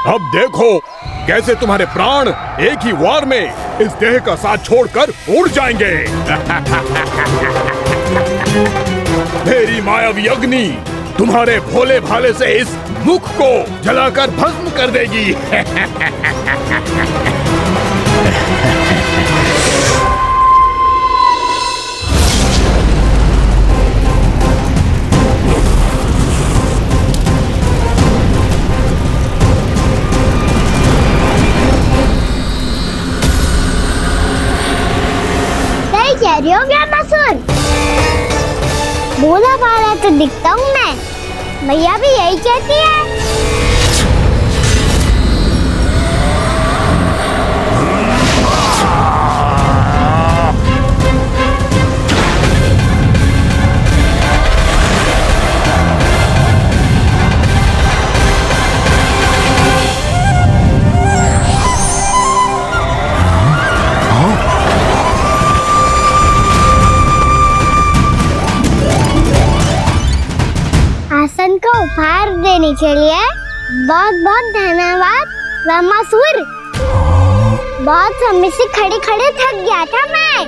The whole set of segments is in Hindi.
अब देखो कैसे तुम्हारे प्राण एक ही वार में इस देह का साथ छोड़कर उड़ जाएंगे। मेरी मायावी अग्नि तुम्हारे भोले भाले से इस मुख को जलाकर भस्म कर देगी। कह रही हो व्यामासुर? भोला भाला तो दिखता हूँ मैं, मैया भी यही कहती है। आसन को उपहार देने के लिए बहुत बहुत धन्यवाद व्यामासुर। बहुत समय से खड़े खड़े थक गया था मैं।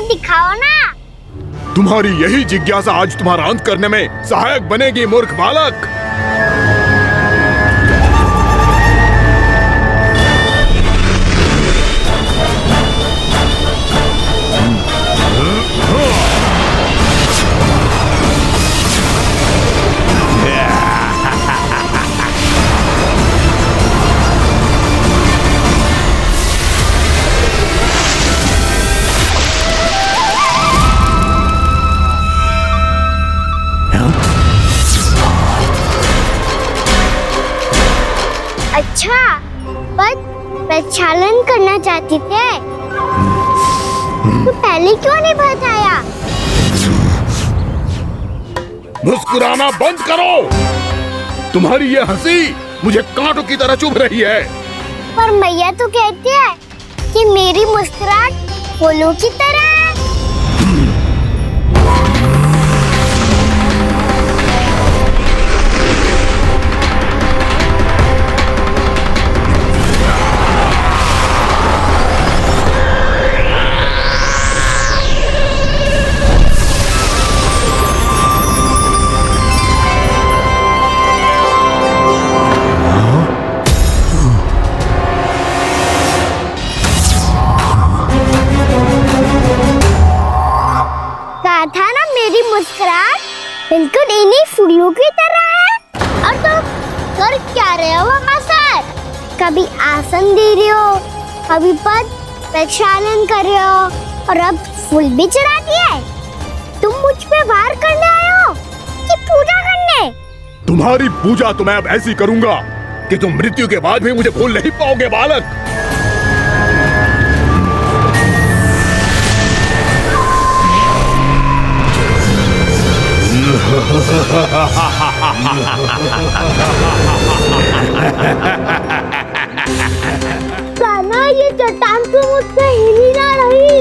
दिखाओ ना। तुम्हारी यही जिज्ञासा आज तुम्हारा अंत करने में सहायक बनेगी मूर्ख बालक। अच्छा, पर प्रक्षालन करना चाहती थे तो पहले क्यों नहीं बताया? मुस्कुराना बंद करो। तुम्हारी ये हंसी मुझे कांटों की तरह चुभ रही है। पर मैया तो कहती है कि मेरी मुस्कुराहट फूलों की तरह है। था ना मेरी मुस्कुराहट बिल्कुल इन्हीं फूलों की तरह है। और तो कर क्या रहे हो व्यामासुर? कभी आसन दे रहे हो, कभी पद प्रक्षालन कर रहे हो और अब फूल भी चढ़ा दिए। तुम मुझ पे वार करने आए हो कि पूजा करने? तुम्हारी पूजा तो मैं अब ऐसी करूंगा कि तुम मृत्यु के बाद भी मुझे भूल नहीं पाओगे बालक। कान्हा, ये चट्टान तो मुझसे हिल ही ना रही।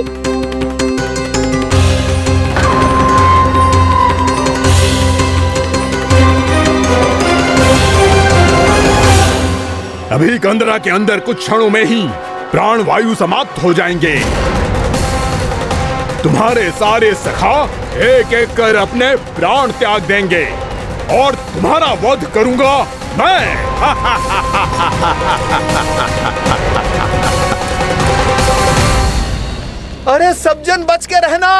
अभी कंदरा के अंदर कुछ क्षणों में ही प्राण वायु समाप्त हो जाएंगे। तुम्हारे सारे सखा एक एक कर अपने प्राण त्याग देंगे और तुम्हारा वध करूंगा मैं। अरे सब जन बच के रहना।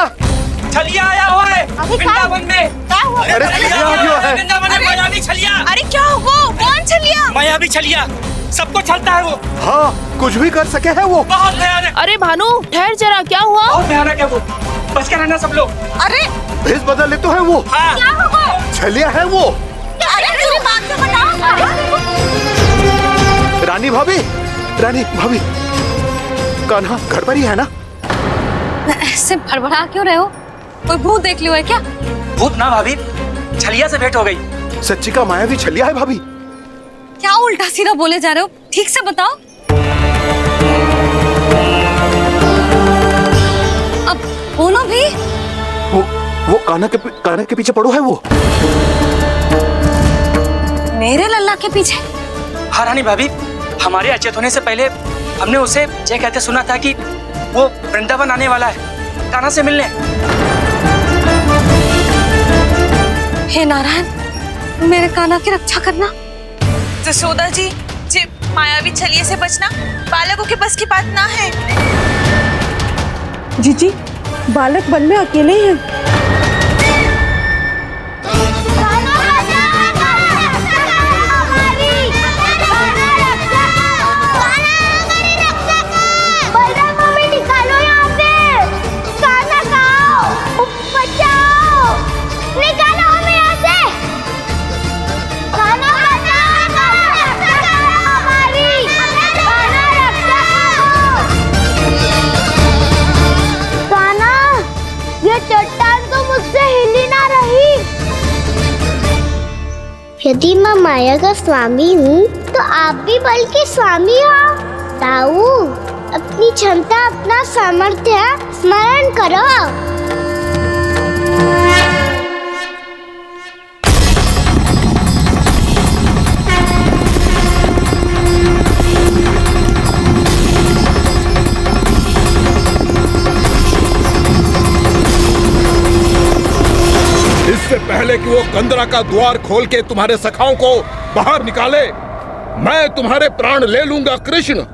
छलिया आया हुआ है वृंदावन में। अरे छलिया आ गया है। वृंदावन में मायावी छलिया। अरे क्या हुआ? कौन छलिया? मायावी छलिया, सबको छलता है वो। हाँ, कुछ भी कर सके है वो। बहुत भयानक। अरे भानु, ठहर जरा, क्या हुआ? बहुत भयानक है वो, बच के रहना सब लोग। अरे भेष बदल ले तो है वो। हाँ। क्या हुआ? छलिया है वो। अरे मेरी बात तो बताओ। रानी भाभी, रानी भाभी, कान्हा घर पर ही है ना? ऐसे भड़बड़ा क्यों रहे हो? कोई भूत देख लियो है क्या? भूत ना भाभी, छलिया से भेंट हो गई। सच्ची का मायावी छलिया है भाभी। क्या उल्टा सीधा बोले जा रहे हो? ठीक से बताओ। अब बोलो भी। वो काना के पीछे पड़ो है वो। मेरे लल्ला के पीछे? हाँ रानी भाभी, हमारे अचेत होने से पहले हमने उसे ये कहते सुना था कि वो वृंदावन आने वाला है कान्हा से मिलने। हे नारायण, मेरे कान्हा की रक्षा करना। जसोदा जी, मायावी छलिए से बचना बालकों के बस की बात ना है। जीजी, बालक वन में अकेले ही हैं। यदि मैं माया का स्वामी हूँ तो आप भी बल के स्वामी हो। ताऊ, अपनी क्षमता, अपना सामर्थ्य स्मरण करो। इससे पहले कि वो कंदरा का द्वार खोल के तुम्हारे सखाओं को बाहर निकाले, मैं तुम्हारे प्राण ले लूंगा कृष्ण।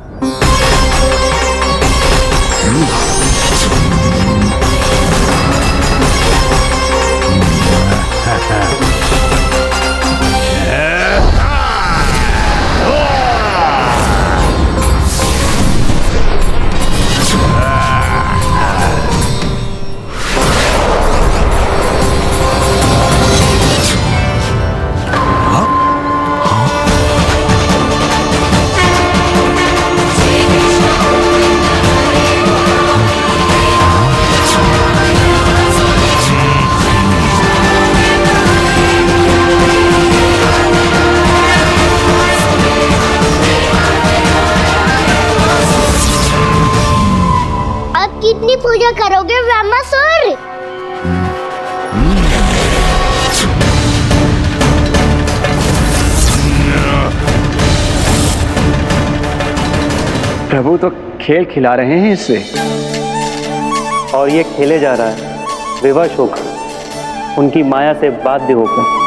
कितनी पूजा करोगे ब्रह्मासुर? प्रभु तो खेल खिला रहे हैं इससे, और ये खेले जा रहा है विवश होकर, उनकी माया से बाध्य होकर।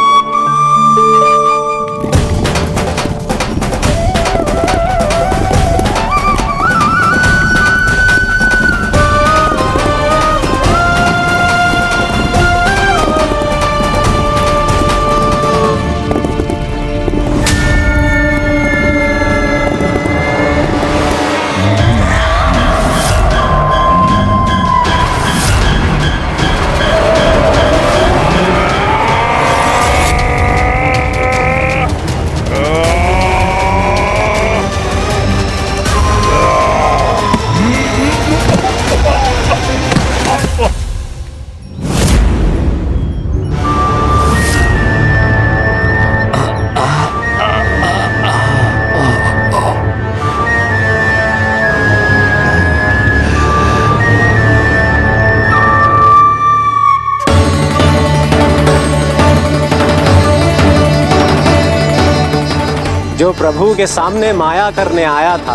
जो प्रभु के सामने माया करने आया था,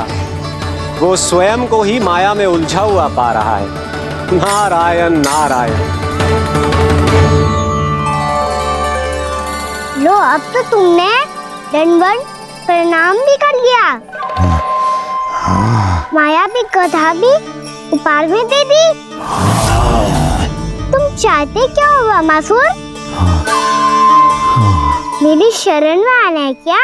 वो स्वयं को ही माया में उलझा हुआ पा रहा है। नारायण नारायण। लो, अब तो तुमने दंडवत प्रणाम भी कर लिया, माया भी कथा भी उपहार भी दे दी। तुम चाहते क्या हो ब्रह्मासुर? मेरी शरण में आना है क्या?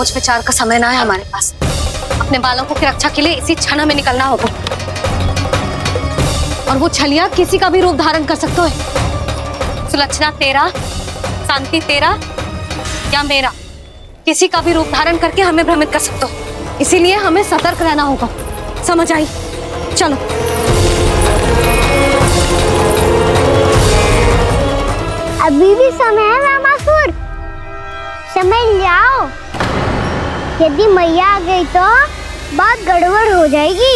सोच विचार का समय ना है हमारे पास। अपने बालकों की रक्षा के लिए इसी क्षण में निकलना होगा। और वो छलिया किसी का भी रूप धारण कर सकते है। सुलक्षणा तेरा, शांति तेरा या मेरा, किसी का भी रूप धारण करके हमें भ्रमित कर सकते हो। इसीलिए हमें सतर्क रहना होगा। समझ आई? चलो। अभी भी समय है रामासुर, समय लाओ। यदि मैया आ गई तो बात गड़बड़ हो जाएगी।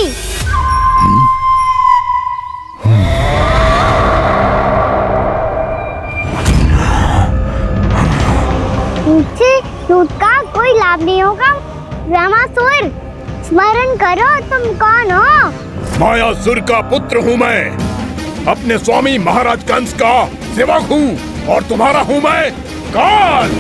मुझसे दूध का कोई लाभ नहीं होगा। रामासुर, स्मरण करो तुम कौन हो। मायासुर का पुत्र हूँ मैं, अपने स्वामी महाराज कंस का सेवक हूँ, और तुम्हारा हूँ मैं काल।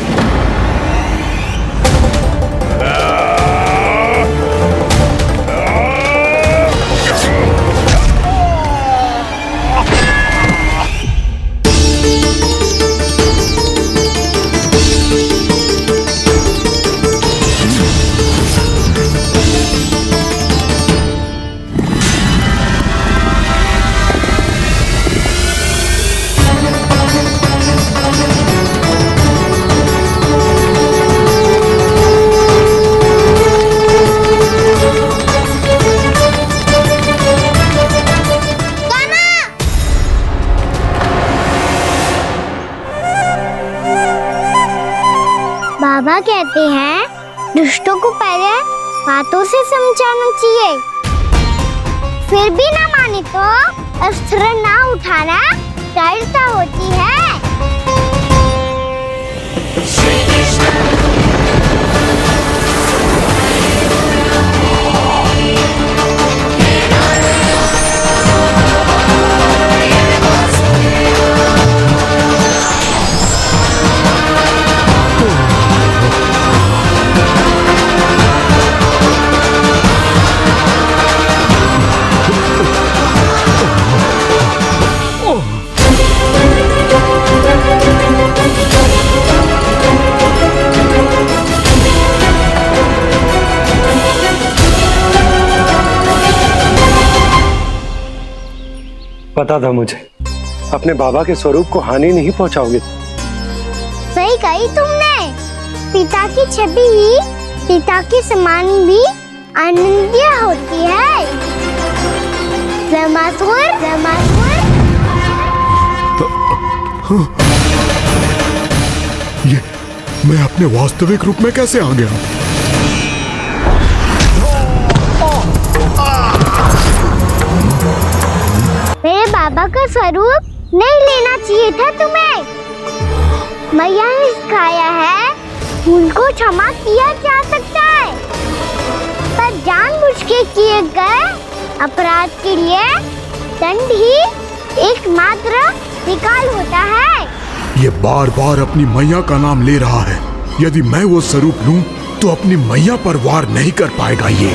बाबा कहते हैं दुष्टों को पहले बातों से समझाना चाहिए, फिर भी ना माने तो अस्त्र ना उठाना दृढ़ता होती है। पता था मुझे, अपने बाबा के स्वरूप को हानि नहीं पहुंचाओगे। सही कही तुमने। पिता की छवि ही पिता के समान भी आनंदीय होती है। रामासुर, रामासुर। ये मैं अपने वास्तविक रूप में कैसे आ गया? मेरे बाबा का स्वरूप नहीं लेना चाहिए था तुम्हें। मैया ने सिखाया है भूल को क्षमा किया जा सकता है, पर जानबूझ के किए गए अपराध के लिए दंड ही एकमात्र विकल्प होता है। ये बार बार अपनी मैया का नाम ले रहा है। यदि मैं वो स्वरूप लूं तो अपनी मैया पर वार नहीं कर पाएगा ये।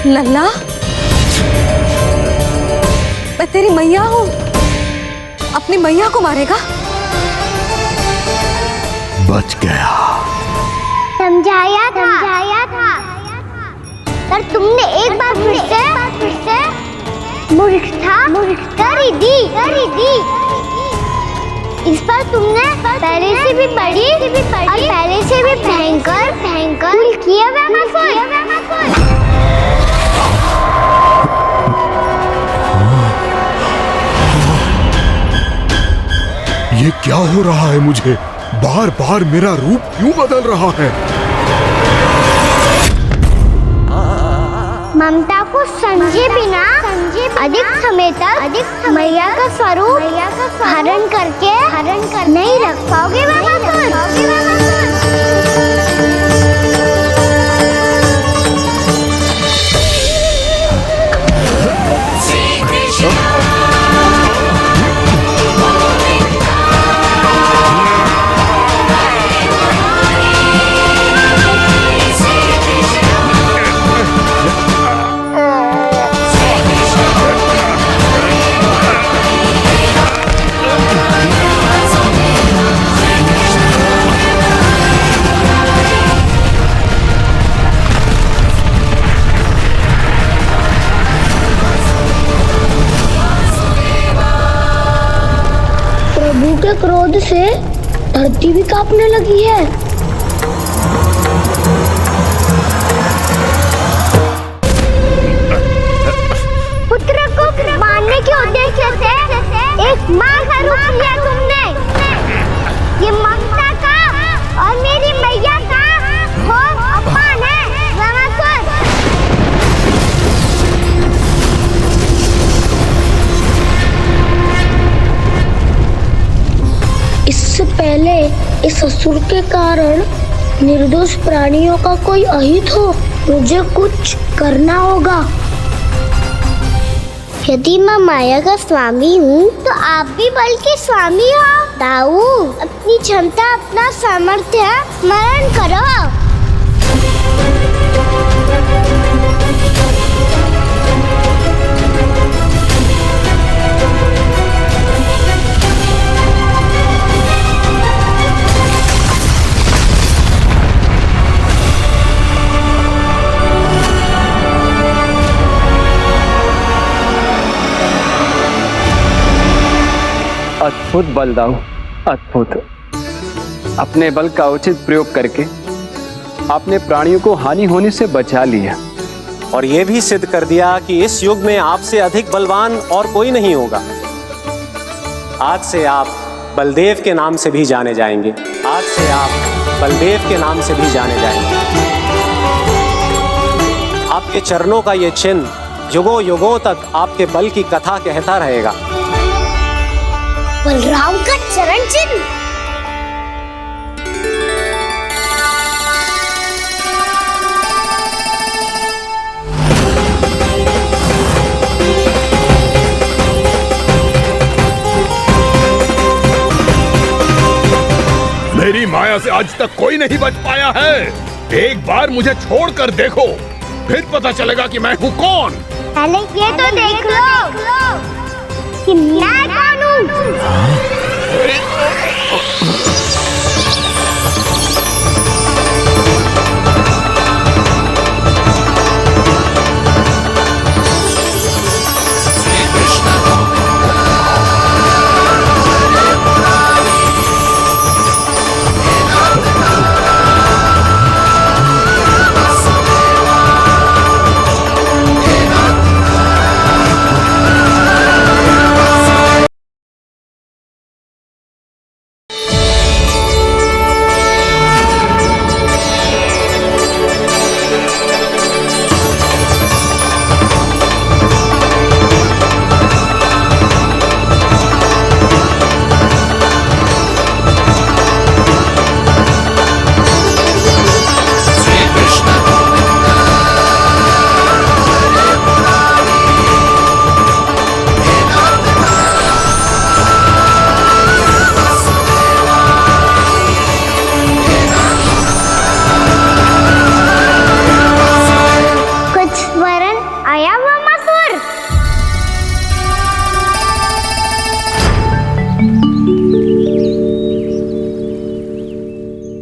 लल्ला, मैं तेरी मैया हूँ, अपनी मैया को मारेगा? बच गया। समझाया था, पर तुमने एक बार फिर से मूर्खता कर ही दी। इस पर तुमने पहले से भी बड़ी और पहले से भी भयंकर भूल किया रामासुर। ये क्या हो रहा है मुझे? बार बार मेरा रूप क्यों बदल रहा है? ममता को समझे बिना अधिक समय तक मैया का स्वरूप हरण करके नहीं रख पाओगे रामासुर। के क्रोध से धरती भी कांपने लगी है। पुत्र को मारने के उद्देश्य से एक माँ का रूप लिया तुमने। ये ममता का और मेरी मैया का घोर अपमान है रावणासुर। इससे पहले इस असुर के कारण निर्दोष प्राणियों का कोई अहित हो, मुझे कुछ करना होगा। यदि मैं माया का स्वामी हूँ तो आप भी बल के स्वामी हो। दाऊ, अपनी क्षमता अपना सामर्थ्य स्मरण करो। अद्भुत बल दाऊ, अद्भुत। अपने बल का उचित प्रयोग करके आपने प्राणियों को हानि होने से बचा लिया और ये भी सिद्ध कर दिया कि इस युग में आपसे अधिक बलवान और कोई नहीं होगा। आज से आप बलदेव के नाम से भी जाने जाएंगे। आज से आप बलदेव के नाम से भी जाने जाएंगे। आपके चरणों का ये चिन्ह युगों युगों तक आपके बल की कथा कहता रहेगा। बलराम का चरण चिन्ह। मेरी माया से आज तक कोई नहीं बच पाया है। एक बार मुझे छोड़कर देखो, फिर पता चलेगा कि मैं हूँ कौन। पहले ये तो देख लो कि मैं कौन हूँ।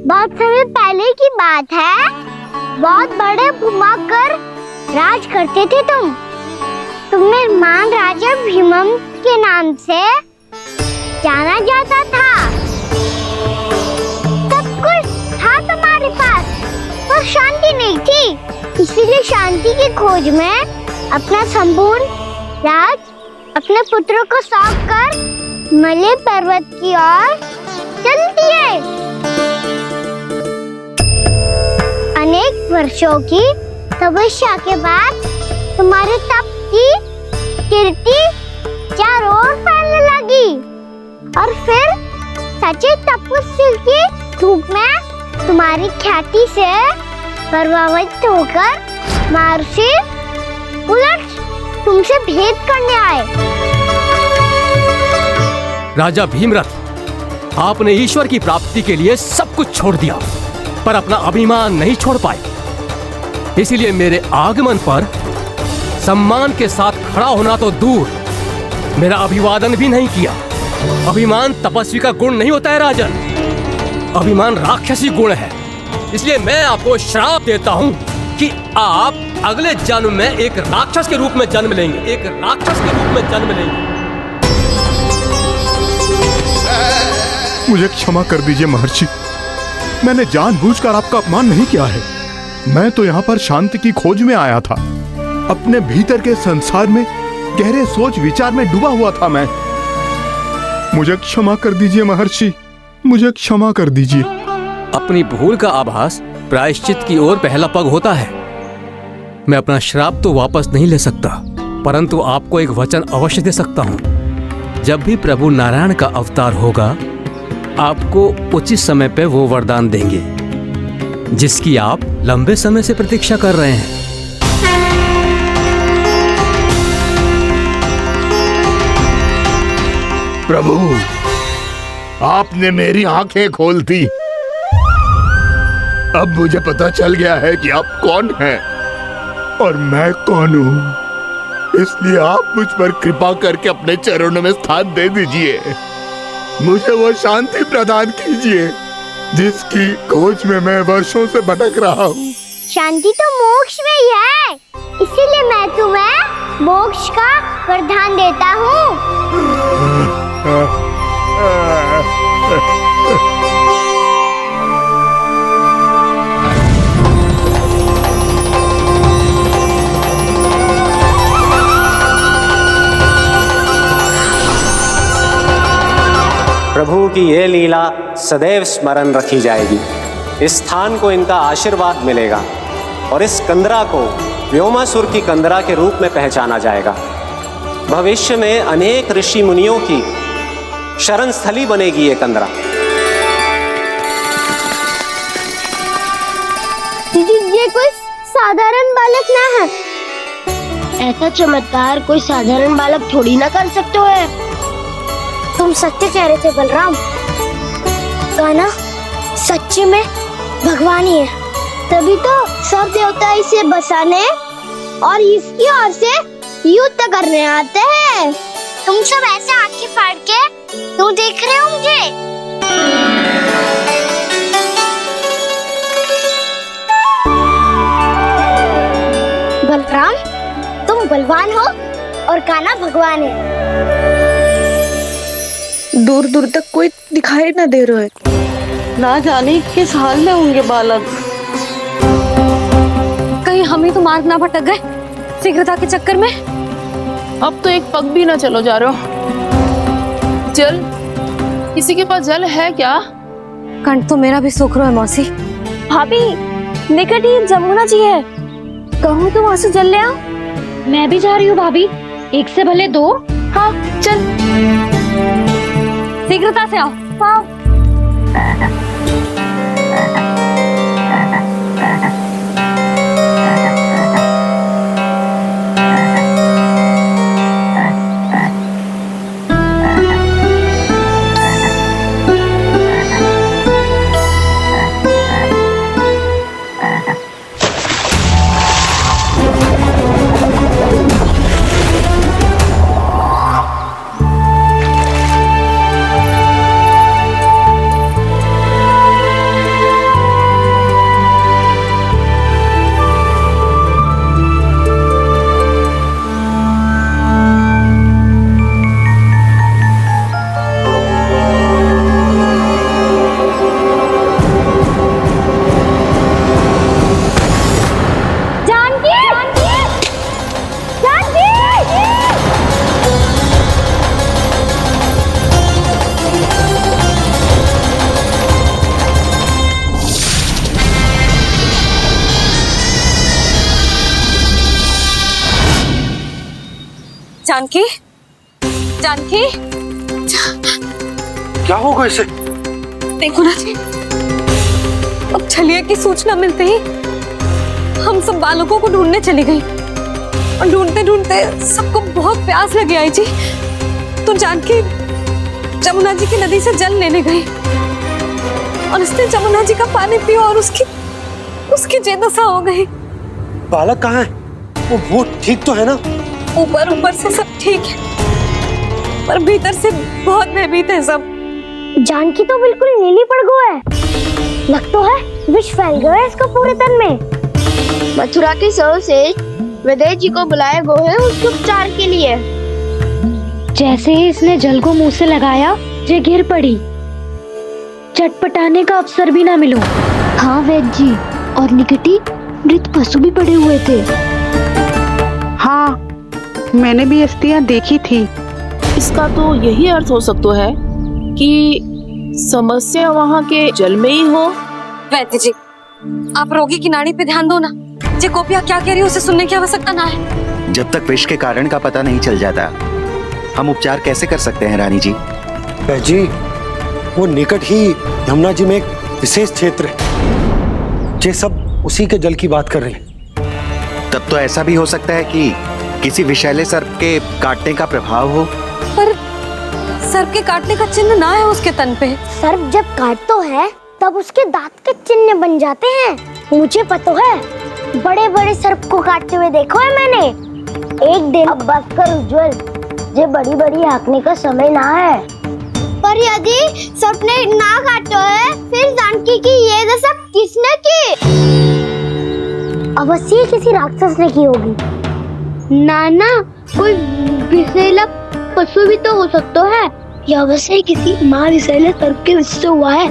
बहुत समय पहले की बात है। बहुत बड़े भूमाकर राज करते थे तुम्हें महान राजा भीमम के नाम से जाना जाता था। सब कुछ था तुम्हारे पास, पर शांति नहीं थी। इसीलिए शांति की खोज में अपना संपूर्ण राज अपने पुत्रों को सौंप कर मले पर्वत की ओर चल दिए। अनेक वर्षों की तपस्या के बाद तुम्हारे तप की कीर्ति चारों ओर फैलने लगी और फिर सच्चे तपस्वी की धूप में तुम्हारी ख्याति से प्रभावित होकर महर्षि उलट तुमसे भेद करने आए। राजा भीमरथ, आपने ईश्वर की प्राप्ति के लिए सब कुछ छोड़ दिया, पर अपना अभिमान नहीं छोड़ पाए। इसीलिए मेरे आगमन पर सम्मान के साथ खड़ा होना तो दूर, मेरा अभिवादन भी नहीं किया। अभिमान तपस्वी का गुण नहीं होता है राजन, अभिमान राक्षसी गुण है। इसलिए मैं आपको श्राप देता हूँ कि आप अगले जन्म में एक राक्षस के रूप में जन्म लेंगे, एक राक्षस के रूप में जन्म लेंगे। मुझे क्षमा कर दीजिए महर्षि। मैंने जानबूझकर आपका अपमान नहीं किया है। मैं तो यहाँ पर शांति की खोज में आया था। अपने भीतर के संसार में गहरे सोच विचार में डूबा हुआ था मैं। मुझे क्षमा कर दीजिए महर्षि, मुझे क्षमा कर दीजिए। अपनी भूल का आभास प्रायश्चित की ओर पहला पग होता है। मैं अपना श्राप तो वापस नहीं ले सकता, परंतु आपको एक वचन अवश्य दे सकता हूँ। जब भी प्रभु नारायण का अवतार होगा, आपको उचित समय पे वो वरदान देंगे जिसकी आप लंबे समय से प्रतीक्षा कर रहे हैं। प्रभु, आपने मेरी आंखें खोल दी। अब मुझे पता चल गया है कि आप कौन हैं और मैं कौन हूँ। इसलिए आप मुझ पर कृपा करके अपने चरणों में स्थान दे दीजिए। मुझे वो शांति प्रदान कीजिए जिसकी खोज में मैं वर्षों से भटक रहा हूँ। शांति तो मोक्ष में ही है, इसीलिए मैं तुम्हें मोक्ष का वरदान देता हूँ। प्रभु की ये लीला सदैव स्मरण रखी जाएगी। इस स्थान को इनका आशीर्वाद मिलेगा और इस कंदरा को व्योमासुर की कंदरा के रूप में पहचाना जाएगा। भविष्य में अनेक ऋषि मुनियों की शरण स्थली बनेगी ये कंदरा। ये कोई साधारण बालक ना है। ऐसा चमत्कार कोई साधारण बालक थोड़ी ना कर सकते है। तुम सत्य कह रहे थे बलराम। कान्हा सच्ची में भगवान ही है, तभी तो सब देवता इसे बसाने और इसकी ओर से युद्ध करने आते हैं। तुम सब ऐसे आंखें फाड़ के क्यों देख रहे होंगे? बलराम, तुम बलवान हो और कान्हा भगवान है। दूर दूर तक कोई दिखाई ना दे रहा है। ना जाने किस हाल में होंगे बालक। कहीं हम ही तो मार्ग ना भटक गए शीघ्रता के चक्कर में। अब तो एक पग भी ना चलो जा रहे हो। जल, किसी के पास जल है क्या? कंठ तो मेरा भी सूख रहा है मौसी। भाभी, निकट ही जमुना जी है, कहूँ तो वहाँ से जल ले आओ। मैं भी जा रही हूँ भाभी, एक से भले दो। हाँ चल, शीघ्रता से आओ। हाँ। जानकी, जानकी, क्या होगा इसे? देखो ना जी, अब छलिया की सूचना मिलते ही हम सब बालकों को ढूंढने चली गई और ढूंढते ढूंढते सबको बहुत प्यास लगी आई जी। तो जानकी जमुना जी की नदी से जल लेने गई और उसने जमुना जी का पानी पिया और उसकी जेदशा हो गई। बालक कहाँ है? वो ठीक तो है ना? ऊपर से सब ठीक है, पर भीतर से बहुत भयभीत है सब। जानकी तो बिल्कुल नीली पड़ गई है। लग तो है विष फैल गया है इसको पूरे तन में। मथुरा के सर्वश्रेष्ठ विदेह जी को बुलाया गया है उसके उपचार के लिए। जैसे ही इसने जल को मुंह से लगाया, ये गिर पड़ी चटपटाने का अवसर भी ना मिलूं। हाँ वैद्य जी, और निकटी मृत पशु भी पड़े हुए थे। हाँ, मैंने भी अस्थियां देखी थी। इसका तो यही अर्थ हो सकता है कि समस्या वहाँ के जल में ही हो। वैद्य जी, आप रोगी की नाड़ी पे ध्यान दो ना। जे गोपिया क्या कह रही है उसे सुनने की आवश्यकता ना है। जब तक विष के कारण का पता नहीं चल जाता, हम उपचार कैसे कर सकते हैं रानी जी? जी, वो निकट ही यमुना जी में एक विशेष क्षेत्र है, जे सब उसी के जल की बात कर रहे हैं। तब तो ऐसा भी हो सकता है कि किसी विषैले सर्प के काटने का प्रभाव हो। पर सर्प के काटने का चिन्ह ना है उसके तन पे। सर्प जब काटता है तब उसके दांत के चिन्ह बन जाते हैं। मुझे पता है, बड़े बड़े सर्प को काटते हुए देखो है मैंने। एक दिन अब बस कर उज्जवल, ये बड़ी बड़ी हाँकने का समय ना है। पर यदि सर्प ने ना काटा है, फिर जानकी की ये दशा किसने की? अवश्य किसी राक्षस ने की होगी। ना, कोई विषैला पशु भी तो हो सकता है। यह अवश्य किसी महाविषैले सर्प के विष से हुआ है।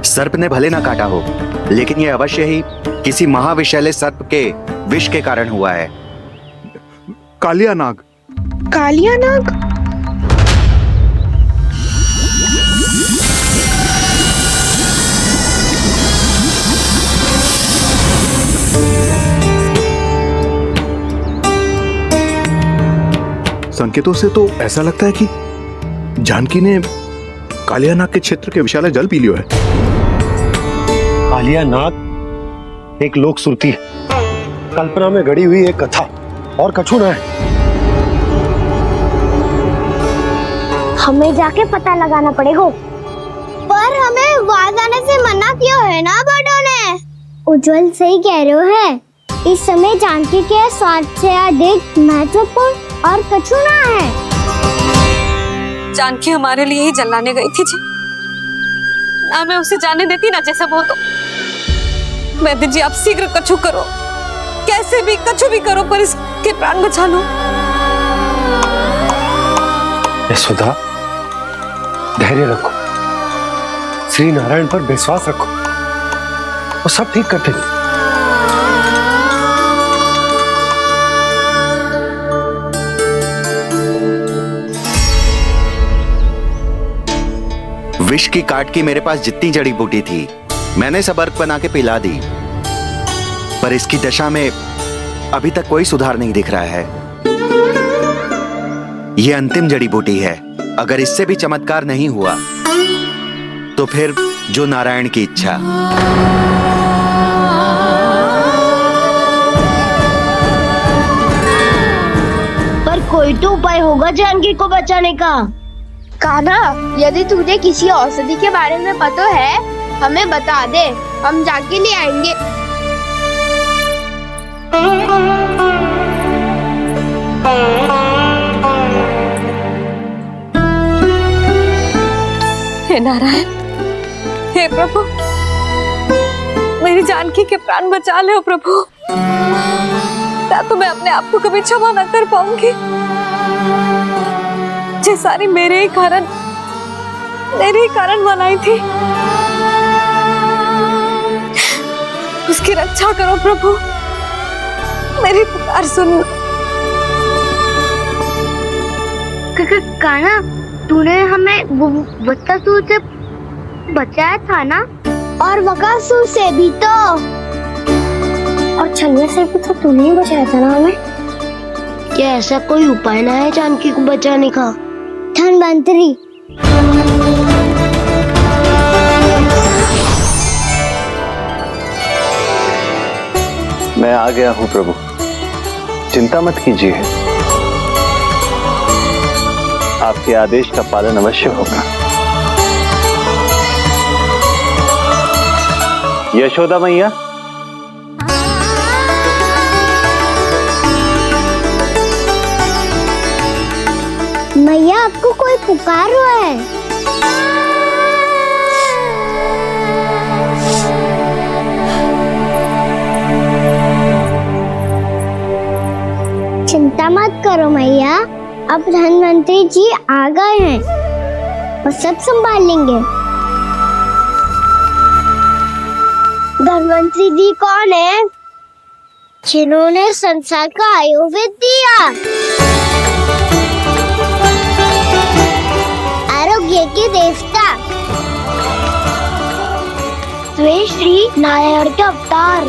सर्प ने भले ना काटा हो, लेकिन यह अवश्य ही किसी महाविषैले सर्प के विष के कारण हुआ है। कालिया नाग। कालिया नाग? संकेतों से तो ऐसा लगता है कि जानकी ने कालिया नाग के क्षेत्र के विशाल जल पी लियो है। कालिया नाग एक लोक श्रुति है, कल्पना में गढ़ी हुई एक कथा, और कछु ना है। हमें जाके पता लगाना पड़ेगा। पर हमें वहां जाने से मना किया है ना बड़ों ने। उज्जवल सही कह रहे हो है। इस समय जानकी के स्वास्थ्य से अधिक महत्वपूर्ण और कछु ना है। जानकी हमारे लिए ही जलाने गई थी जी। ना मैं उसे जाने देती ना जैसा वो तो। वैद्य जी, आप शीघ्र कछु करो, कैसे भी कछु भी करो, पर इसके प्राण बचा लो। यशोदा, धैर्य रखो, श्री नारायण पर विश्वास रखो, वो सब ठीक कर देंगे। विष की काट की मेरे पास जितनी जड़ी बूटी थी, मैंने सब अर्क बना के पिला दी, पर इसकी दशा में अभी तक कोई सुधार नहीं दिख रहा है। यह अंतिम जड़ी बूटी है। अगर इससे भी चमत्कार नहीं हुआ, तो फिर जो नारायण की इच्छा। पर कोई तो उपाय होगा जानकी को बचाने का। कान्हा, यदि तुझे किसी औषधि के बारे में पता है, हमें बता दे, हम जाके ले आएंगे। हे नारायण, हे प्रभु, मेरी जानकी के प्राण बचा ले प्रभु। क्या तो मैं अपने आप को कभी क्षमा न कर पाऊंगी। ये सारी मेरे ही कारण बनाई थी। उसकी रक्षा करो प्रभु, मेरी पुकार सुनो। कान्हा, तूने हमें बत्तासुर से बचाया था ना? और बकासुर से भी तो। और छलिया से भी तो तूने ही बचाया था ना हमें। क्या ऐसा कोई उपाय ना है जानकी को बचाने का? धन्वंतरी, मैं आ गया हूं प्रभु, चिंता मत कीजिए, आपके आदेश का पालन अवश्य होगा। यशोदा मैया, मैया आपको कोई पुकार रहा है। चिंता मत करो मैया, अब धन्वंतरी जी आ गए हैं और सब संभाल लेंगे। धन्वंतरी जी कौन है? जिन्होंने संसार का आयुर्वेद दिया, आरोग्य के देवता, वे श्री नारायण के अवतार।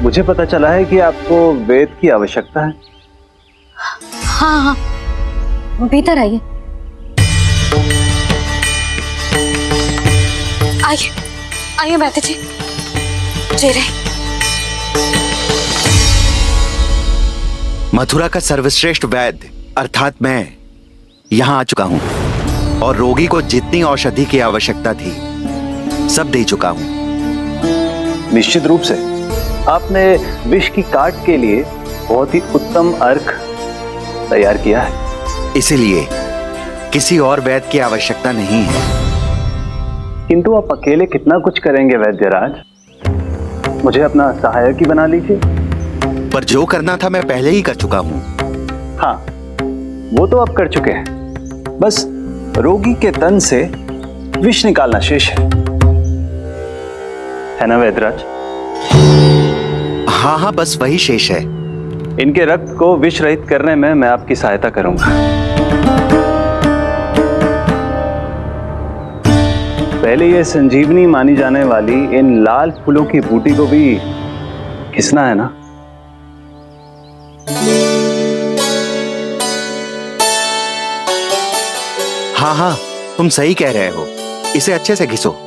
मुझे पता चला है कि आपको वेद की आवश्यकता है। हाँ हाँ, भीतर आइए। आइए आइए बैठे जी। जी रहे। मथुरा का सर्वश्रेष्ठ वैद्य अर्थात मैं यहाँ आ चुका हूँ और रोगी को जितनी औषधि की आवश्यकता थी सब दे चुका हूँ। निश्चित रूप से आपने विष की काट के लिए बहुत ही उत्तम अर्क तैयार किया है, इसीलिए किसी और वैद्य की आवश्यकता नहीं है। किंतु आप अकेले कितना कुछ करेंगे वैद्यराज? मुझे अपना सहायक ही बना लीजिए। पर जो करना था मैं पहले ही कर चुका हूँ। हाँ, वो तो आप कर चुके हैं, बस रोगी के तन से विष निकालना शेष है ना वैद्यराज? हाँ हाँ, बस वही शेष है। इनके रक्त को विष रहित करने में मैं आपकी सहायता करूंगा। पहले ये संजीवनी मानी जाने वाली इन लाल फूलों की बूटी को भी घिसना है ना? हाँ हाँ, तुम सही कह रहे हो, इसे अच्छे से घिसो।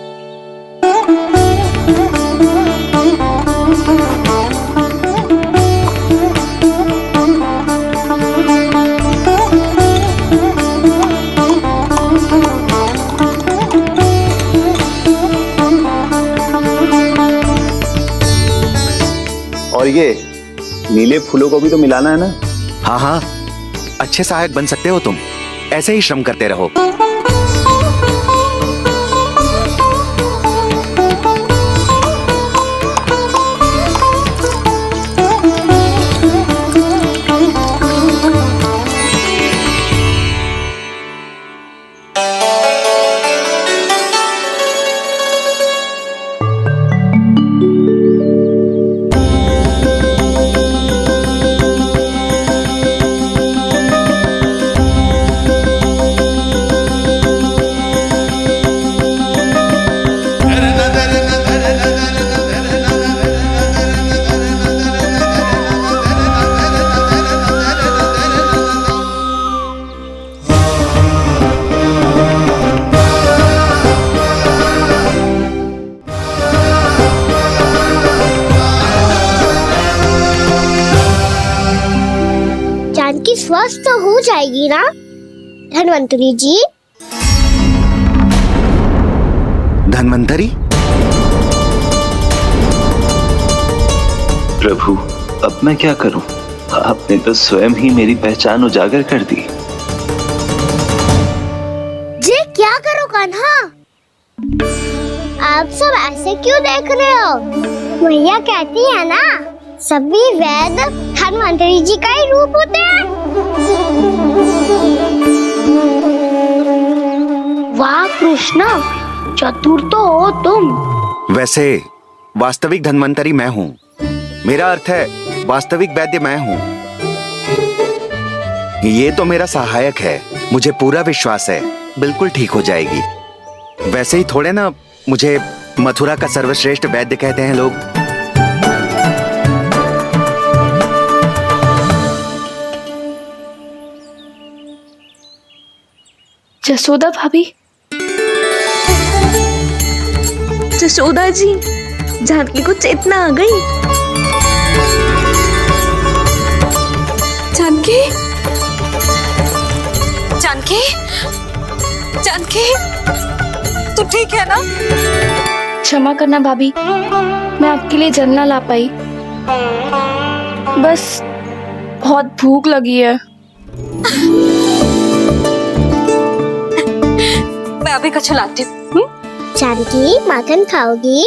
और ये नीले फूलों को भी तो मिलाना है ना? हाँ हाँ, अच्छे सहायक बन सकते हो तुम, ऐसे ही श्रम करते रहो। जानकी स्वस्थ हो जाएगी ना धन्वंतरी जी? धन्वंतरी? प्रभु, अब मैं क्या करूं? आपने तो स्वयं ही मेरी पहचान उजागर कर दी। जी क्या करो कान्हा? आप सब ऐसे क्यों देख रहे हो? मैया कहती है ना, सभी वैद्य धन्वंतरी जी का ही रूप होते हैं। वाह कृष्णा, चतुर तो हो तुम। वैसे वास्तविक धन्वंतरी मैं हूँ, मेरा अर्थ है वास्तविक वैद्य मैं हूँ। ये तो मेरा सहायक है, मुझे पूरा विश्वास है बिल्कुल ठीक हो जाएगी। वैसे ही थोड़े ना मुझे मथुरा का सर्वश्रेष्ठ वैद्य कहते हैं लोग। जसोदा भाभी, जसोदा जी, जानकी को चेतना आ गई। जानकी, जानकी, जानकी, तू ठीक है ना? क्षमा करना भाभी, मैं आपके लिए जल ना ला पाई। बस बहुत भूख लगी है। मैं अभी कुछ लाती हूँ। जानकी माखन खाओगी?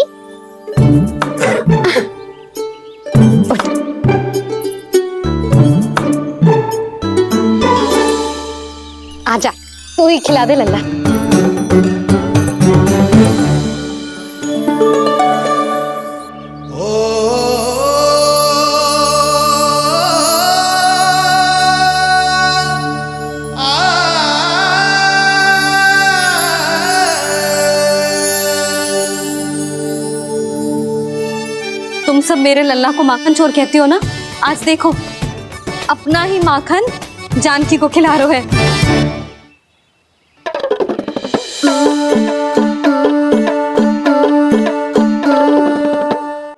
ही खिला दे लल्ला। तुम सब मेरे लल्ला को माखन चोर कहती हो ना, आज देखो अपना ही माखन जानकी को खिला रहे है।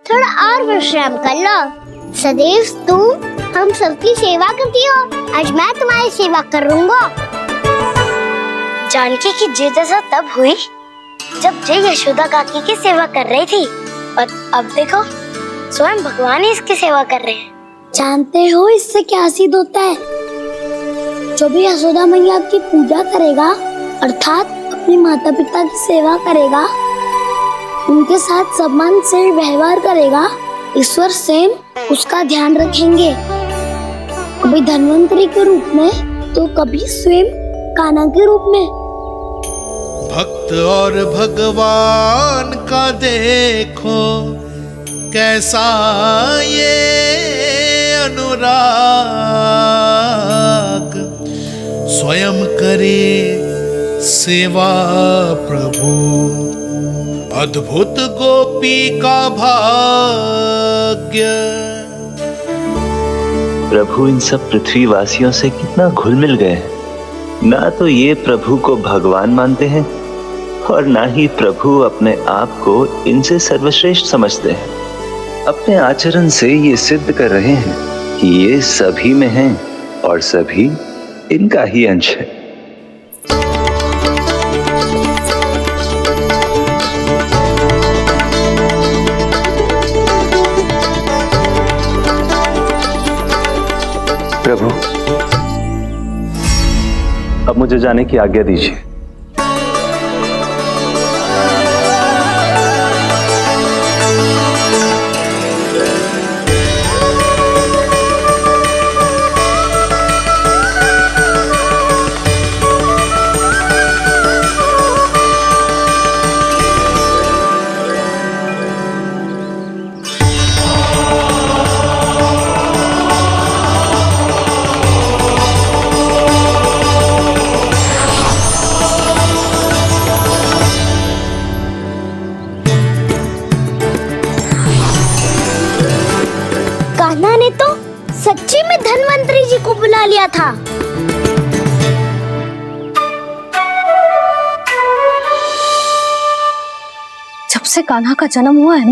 थोड़ा और विश्राम कर लो। सदैव तुम हम सबकी सेवा करती हो, आज मैं तुम्हारी सेवा करूंगा। जानकी की जिज्ञासा तब हुई जब जय यशोदा काकी की सेवा कर रही थी, और अब देखो स्वयं भगवान ही इसकी सेवा कर रहे हैं। जानते हो इससे क्या सिद्ध होता है? जो भी यशोदा मैया की पूजा करेगा, अर्थात अपने माता पिता की सेवा करेगा, उनके साथ सम्मान से व्यवहार करेगा, ईश्वर स्वयं उसका ध्यान रखेंगे। कभी धन्वंतरी के रूप में तो कभी स्वयं कान्हा के रूप में। भक्त और भगवान का देखो कैसा ये अनुराग, स्वयं करे सेवा प्रभु, अद्भुत गोपी का भाग्य। प्रभु इन सब पृथ्वीवासियों से कितना घुल मिल गए। ना तो ये प्रभु को भगवान मानते हैं और ना ही प्रभु अपने आप को इनसे सर्वश्रेष्ठ समझते हैं। अपने आचरण से ये सिद्ध कर रहे हैं कि ये सभी में हैं और सभी इनका ही अंश है। प्रभु, अब मुझे जाने की आज्ञा दीजिए। कान्हा ने तो सच्ची में धन्वंतरी जी को बुला लिया था। जब से कान्हा का जन्म हुआ है ना,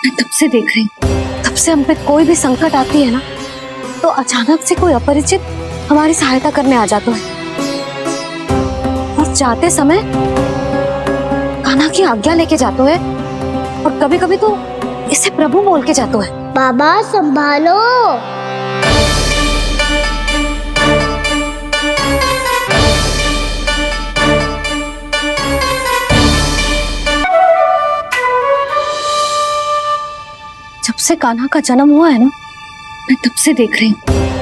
मैं तब से देख रही हूँ, तब से हम पे कोई भी संकट आती है ना, तो अचानक से कोई अपरिचित हमारी सहायता करने आ जाता है, और जाते समय कान्हा की आज्ञा लेके जाते है, और कभी कभी तो इसे प्रभु बोल के जाते है। बाबा संभालो। जब से कान्हा का जन्म हुआ है ना, मैं तब से देख रही हूँ,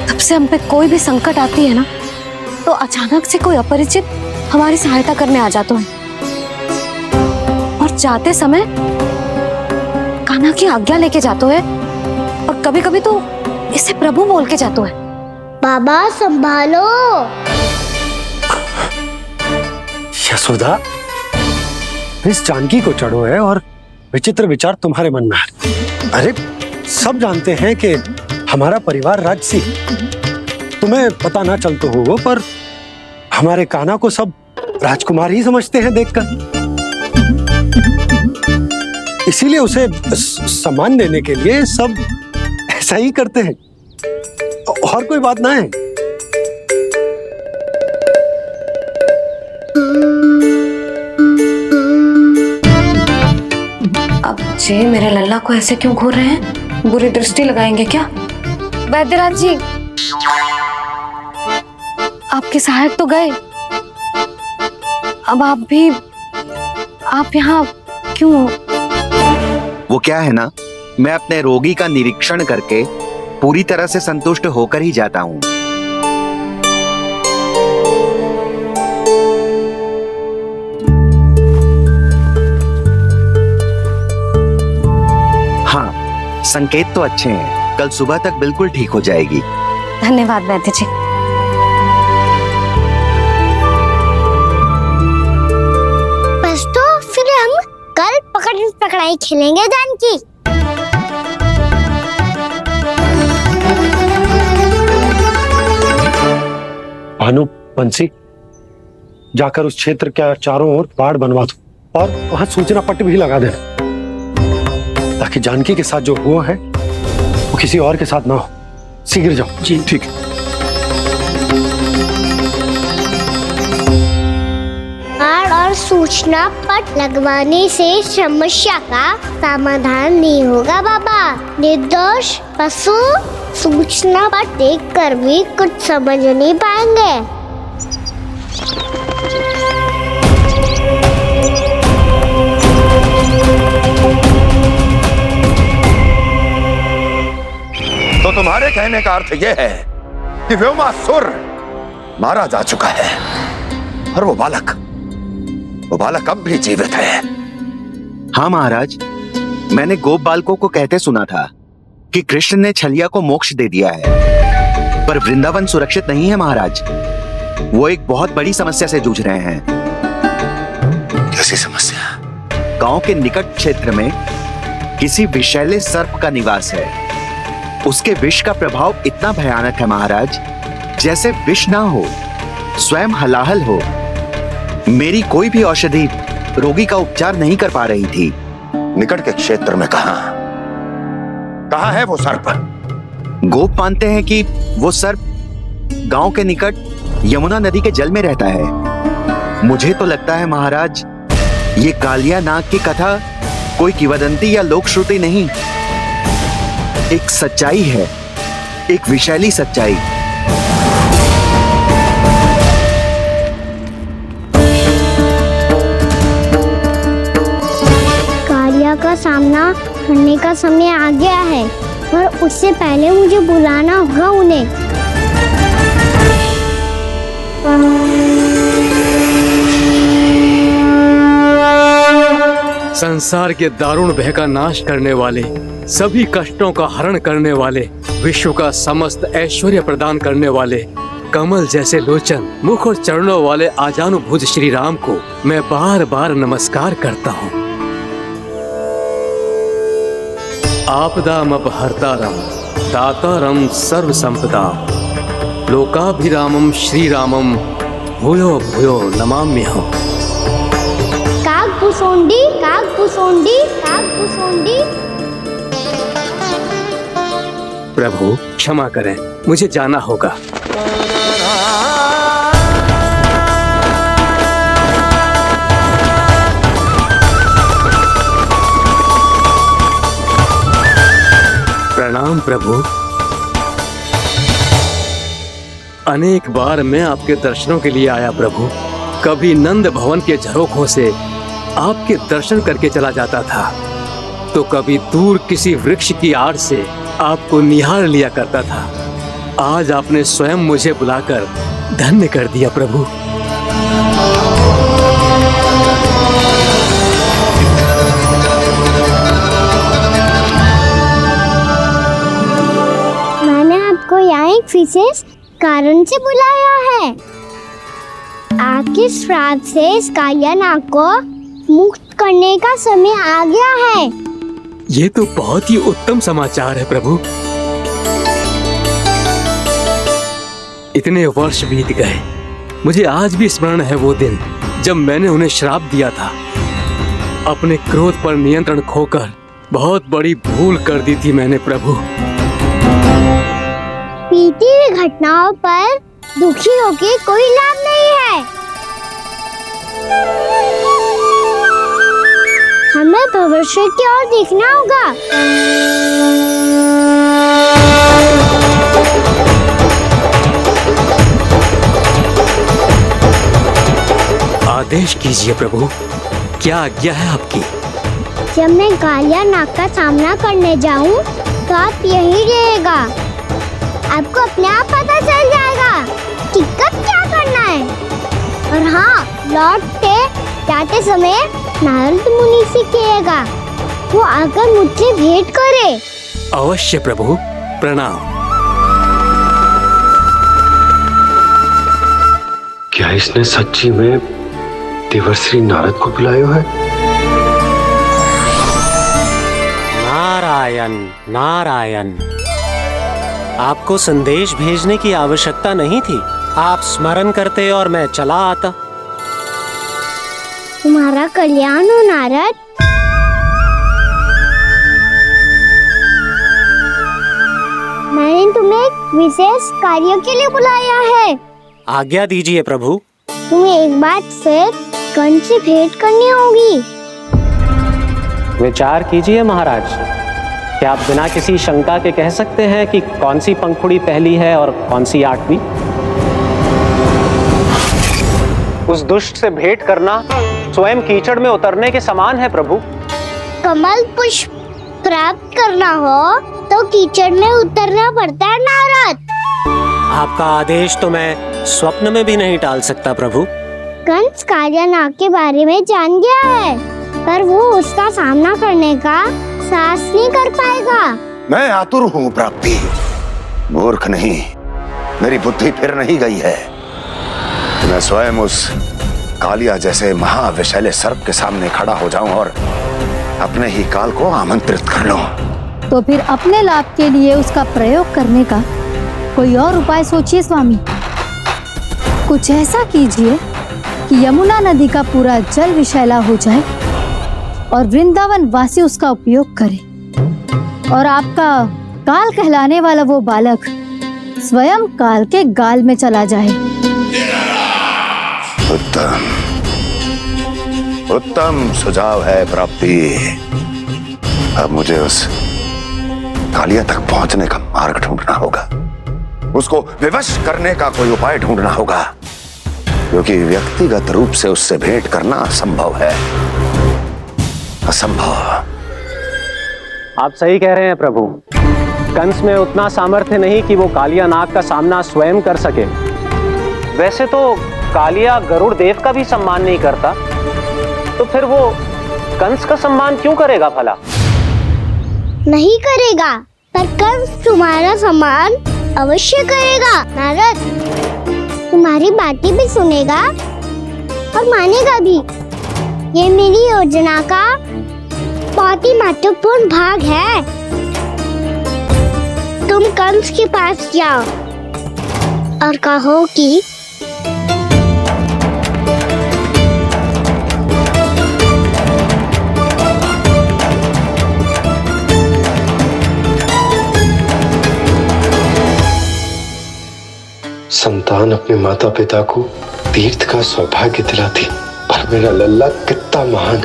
तब से हम पे कोई भी संकट आती है ना, तो अचानक से कोई अपरिचित हमारी सहायता करने आ जाता है, और जाते समय कान्हा की आज्ञा लेके जाते है, और कभी कभी तो इसे प्रभु बोल के जाते है। बाबा संभालो। यशोदा, इस जानकी को चढ़ो है और विचित्र विचार तुम्हारे मन में है। अरे सब जानते हैं कि हमारा परिवार राजसी, तुम्हें पता ना चलता हो वो, पर हमारे कान्हा को सब राजकुमार ही समझते हैं देखकर, इसीलिए उसे सम्मान देने के लिए सब ऐसा ही करते हैं, और कोई बात ना है। अब जे मेरे लल्ला को ऐसे क्यों घूर रहे हैं? बुरी दृष्टि लगाएंगे क्या? वैद्यराज जी, आपके सहायक तो गए, अब आप यहाँ क्यों? वो क्या है ना, मैं अपने रोगी का निरीक्षण करके पूरी तरह से संतुष्ट होकर ही जाता हूँ। संकेत तो अच्छे हैं, कल सुबह तक बिल्कुल ठीक हो जाएगी। धन्यवाद वैद्य जी। बस तो फिर हम कल पकड़न पकड़ाई खेलेंगे जानकी। भानु, बंसी, जाकर उस क्षेत्र के चारों ओर बाढ़ बनवा दो और वहां सूचना पट्ट भी लगा देना, ताकि जानकी के साथ जो हुआ है वो किसी और के साथ ना हो। शीघ्र जाओ। जी ठीक है। बाढ़ और सूचना पट लगवाने से समस्या का समाधान नहीं होगा बाबा। निर्दोष पशु सूचना पट देखकर भी कुछ समझ नहीं पाएंगे। तो तुम्हारे कहने का अर्थ यह है कि व्योमासुर मारा जा चुका है और वो बालक अब भी जीवित है। हाँ महाराज, मैंने गोप बालकों को कहते सुना था कि कृष्ण ने छलिया को मोक्ष दे दिया है, पर वृंदावन सुरक्षित नहीं है महाराज। वो एक बहुत बड़ी समस्या से जूझ रहे हैं। कैसी समस्या? गांव के निकट क्षेत्र में किसी विषैले सर्प का निवास है। उसके विष का प्रभाव इतना भयानक है महाराज, जैसे विष ना हो, स्वयं हलाहल हो। मेरी कोई भी औषधि रोगी का उपचार नहीं कर पा रही थी। निकट के क्षेत्र में कहां है वो सर्प? गोप मानते हैं कि वो सर्प गांव के निकट यमुना नदी के जल में रहता है। मुझे तो लगता है महाराज, ये कालिया नाग की कथा कोई किंवदंती या लोक श्रुति नहीं, एक सच्चाई है, एक विशैली सच्चाई। कालिया का सामना करने का समय आ गया है, पर उससे पहले मुझे बुलाना होगा उन्हें। संसार के दारुण भय का नाश करने वाले, सभी कष्टों का हरण करने वाले, विश्व का समस्त ऐश्वर्य प्रदान करने वाले, कमल जैसे लोचन, मुख और चरणों वाले आजानुभुज श्री राम को मैं बार बार नमस्कार करता हूँ। आपदामपहर्तारं दातारं सर्व संपदा लोकाभिरामं श्री रामं भूयो भूयो नमाम्यहम्। कागभूसोंडी कागभूसोंडी कागभूसोंडी। प्रभु क्षमा करें, मुझे जाना होगा। प्रणाम प्रभु। अनेक बार मैं आपके दर्शनों के लिए आया प्रभु। कभी नंद भवन के झरोखों से आपके दर्शन करके चला जाता था, तो कभी दूर किसी वृक्ष की आड़ से आपको निहार लिया करता था। आज आपने स्वयं मुझे बुलाकर धन्य कर दिया प्रभु। मैंने आपको यहाँ एक विशेष कारण से बुलाया है। आपके श्राप से इस कालिया नाग को मुक्त करने का समय आ गया है। ये तो बहुत ही उत्तम समाचार है प्रभु। इतने वर्ष बीत गए, मुझे आज भी स्मरण है वो दिन जब मैंने उन्हें श्राप दिया था। अपने क्रोध पर नियंत्रण खोकर बहुत बड़ी भूल कर दी थी मैंने प्रभु। बीती हुई घटनाओं पर दुखी होके कोई लाभ नहीं है। हमें भविष्य की ओर देखना होगा। आदेश कीजिए प्रभु, क्या आज्ञा है आपकी? जब मैं कालिया नाग का सामना करने जाऊं, तो आप यही रहेगा। आपको अपने आप पता चल जाएगा कि कब क्या करना है। और हाँ, लौटते जाते समय नारद मुनि से कहिएगा वो आकर मुझसे भेंट करे। अवश्य प्रभु, प्रणाम। क्या इसने सच्ची में देवर्षि नारद को बुलाया है? नारायण नारायण, आपको संदेश भेजने की आवश्यकता नहीं थी। आप स्मरण करते और मैं चला आता। तुम्हारा कल्याण हो नारद। मैंने तुम्हें एक विशेष कार्य के लिए बुलाया है। आज्ञा दीजिए प्रभु। तुम्हें एक बार फिर कंस से भेंट करनी होगी। विचार कीजिए महाराज, क्या आप बिना किसी शंका के कह सकते हैं कि कौन सी पंखुड़ी पहली है और कौन सी 8वीं? उस दुष्ट से भेंट करना स्वयं कीचड़ में उतरने के समान है प्रभु। कमल पुष्प प्राप्त करना हो तो कीचड़ में उतरना पड़ता है नारद। आपका आदेश तो मैं स्वप्न में भी नहीं टाल सकता प्रभु। कंस कालियानाग के बारे में जान गया है, पर वो उसका सामना करने का साहस नहीं कर पाएगा। मैं आतुर हूँ प्राप्ति, मूर्ख नहीं। मेरी बुद्धि फिर नहीं गई है। मैं स्वयं उस कालिया जैसे महाविषैले सर्प के सामने खड़ा हो जाऊं और अपने ही काल को आमंत्रित कर लूं। तो फिर अपने लाभ के लिए उसका प्रयोग करने का कोई और उपाय सोचिए स्वामी। कुछ ऐसा कीजिए कि यमुना नदी का पूरा जल विषैला हो जाए और वृंदावन वासी उसका उपयोग करे और आपका काल कहलाने वाला वो बालक स्वयं काल के गाल में चला जाए। उत्तम उत्तम सुझाव है प्राप्ति। अब मुझे उस कालिया तक पहुंचने का मार्ग ढूंढना होगा। उसको विवश करने का कोई उपाय ढूंढना होगा, क्योंकि व्यक्तिगत रूप से उससे भेंट करना असंभव है। असंभव। आप सही कह रहे हैं प्रभु। कंस में उतना सामर्थ्य नहीं कि वो कालिया नाग का सामना स्वयं कर सके। वैसे तो कालिया गरुड़ देव का भी सम्मान नहीं करता, तो फिर वो कंस का सम्मान क्यों करेगा भला? नहीं करेगा, पर कंस तुम्हारा सम्मान अवश्य करेगा नारद। तुम्हारी बातें भी सुनेगा और मानेगा भी। ये मेरी योजना का बहुत ही महत्वपूर्ण भाग है। तुम कंस के पास जाओ और कहो कि संतान अपने माता पिता को तीर्थ का सौभाग्य दिलाती, पर मेरा लल्ला कितना महान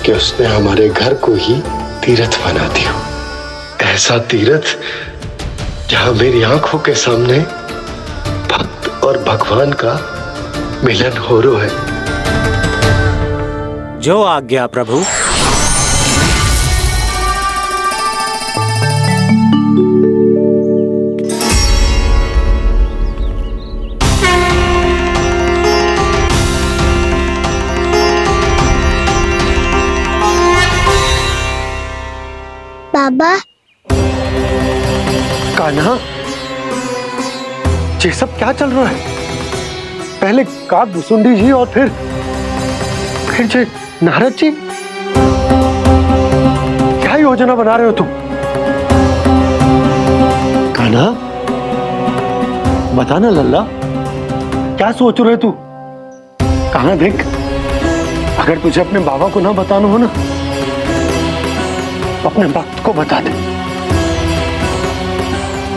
कि उसने हमारे घर को ही तीर्थ बना दिया। ऐसा तीर्थ जहां मेरी आंखों के सामने भक्त और भगवान का मिलन हो रहा है। जो आज्ञा प्रभु। बाबा। कान्हा, ये सब क्या चल रहा है? पहले काग भुसुंडी जी और फिर जे नारद जी। क्या योजना बना रहे हो तुम? कान्हा, बता ना लल्ला, क्या सोच रहे तू? कान्हा देख, अगर तुझे अपने बाबा को ना बताना हो ना, अपने भक्त को बता दे।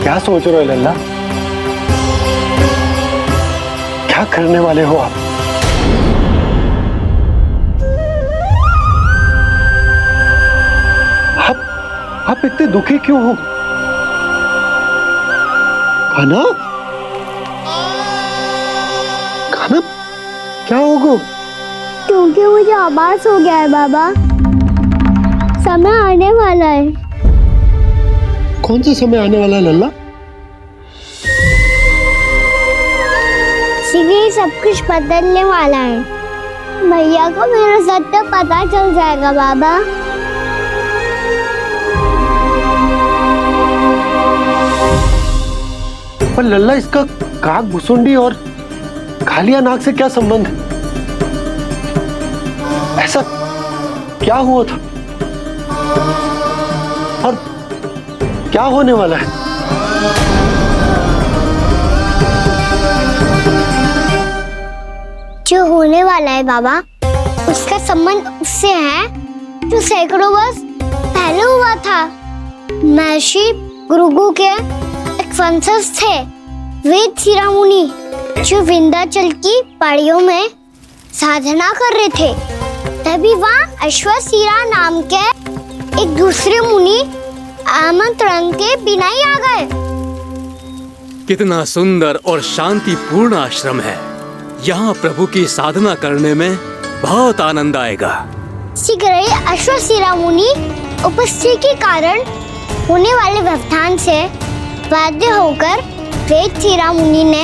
क्या सोच रहे हो लल्ला? क्या करने वाले हो आप? आप इतने दुखी क्यों हो? कान्हा, कान्हा, क्या होगा? क्योंकि मुझे आभास हो गया है बाबा, समय आने वाला है। कौन सा समय आने वाला है लल्ला? शीघ्र सब कुछ बदलने वाला है। भैया को मेरा सत्य पता चल जाएगा बाबा। पर लल्ला, इसका काक भुसुंडी और कालिया नाग से क्या संबंध है? ऐसा क्या हुआ था और क्या होने वाला है? जो होने वाला है बाबा, उसका संबंध उससे है जो सैकड़ों वर्ष पहले हुआ था। महर्षि भृगु के एक वंशज थे वेद शिरोमणि, जो विंध्याचल की पहाड़ियों में साधना कर रहे थे। तभी वहाँ अश्वशिरा नाम के एक दूसरे मुनि आमंत्रण के बिना ही आ गए। कितना सुंदर और शांतिपूर्ण आश्रम है। यहाँ प्रभु की साधना करने में बहुत आनंद आएगा। शीघ्र ही अश्वशिरा मुनि उपस्थिति के कारण होने वाले व्यवधान से बाध्य होकर वेद शिरोमणि ने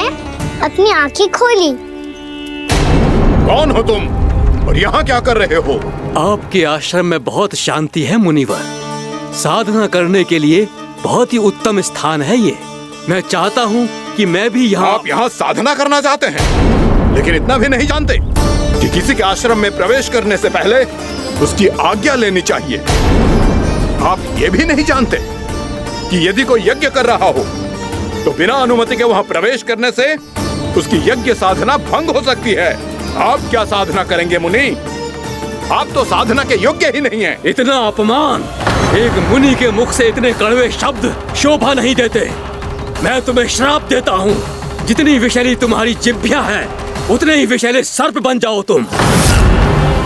अपनी आंखें खोली। कौन हो तुम और यहाँ क्या कर रहे हो? आपके आश्रम में बहुत शांति है मुनिवर। साधना करने के लिए बहुत ही उत्तम स्थान है ये। मैं चाहता हूँ कि मैं भी यहाँ। आप यहाँ साधना करना चाहते हैं, लेकिन इतना भी नहीं जानते कि किसी के आश्रम में प्रवेश करने से पहले उसकी आज्ञा लेनी चाहिए। आप ये भी नहीं जानते कि यदि कोई यज्ञ कर रहा हो तो बिना अनुमति के वहाँ प्रवेश करने से उसकी यज्ञ साधना भंग हो सकती है। आप क्या साधना करेंगे मुनि? आप तो साधना के योग्य ही नहीं हैं। इतना अपमान! एक मुनि के मुख से इतने कड़वे शब्द शोभा नहीं देते। मैं तुम्हें श्राप देता हूँ, जितनी विषैली तुम्हारी जिह्वा है उतने ही विषैले सर्प बन जाओ तुम।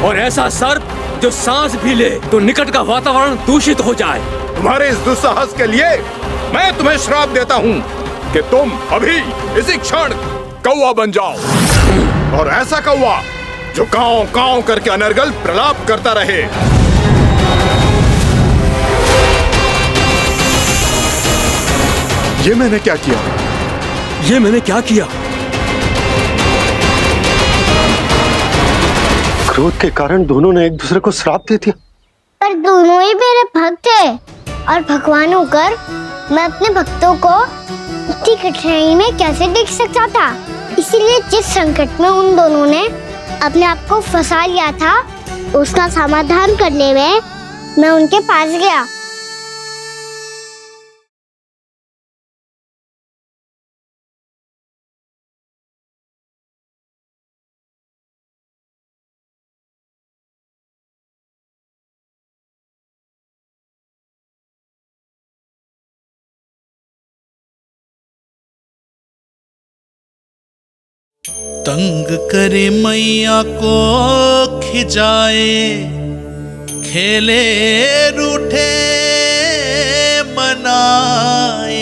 और ऐसा सर्प जो सांस भी ले तो निकट का वातावरण दूषित हो जाए। तुम्हारे इस दुस्साहस के लिए मैं तुम्हें श्राप देता हूँ कि तुम अभी इसी क्षण कौवा बन जाओ, और ऐसा कौवा जो कांव कांव करके अनर्गल प्रलाप करता रहे। ये मैंने क्या किया? ये मैंने क्या किया? क्रोध के कारण दोनों ने एक दूसरे को श्राप दे दिया। पर दोनों ही मेरे भक्त हैं, और भगवान होकर मैं अपने भक्तों को इतनी कठिनाई में कैसे देख सकता था। इसीलिए जिस संकट में उन दोनों ने अपने आप को फंसा लिया था, उसका समाधान करने में मैं उनके पास गया। तंग करे मैया को खिंचाए, खेले रूठे मनाए।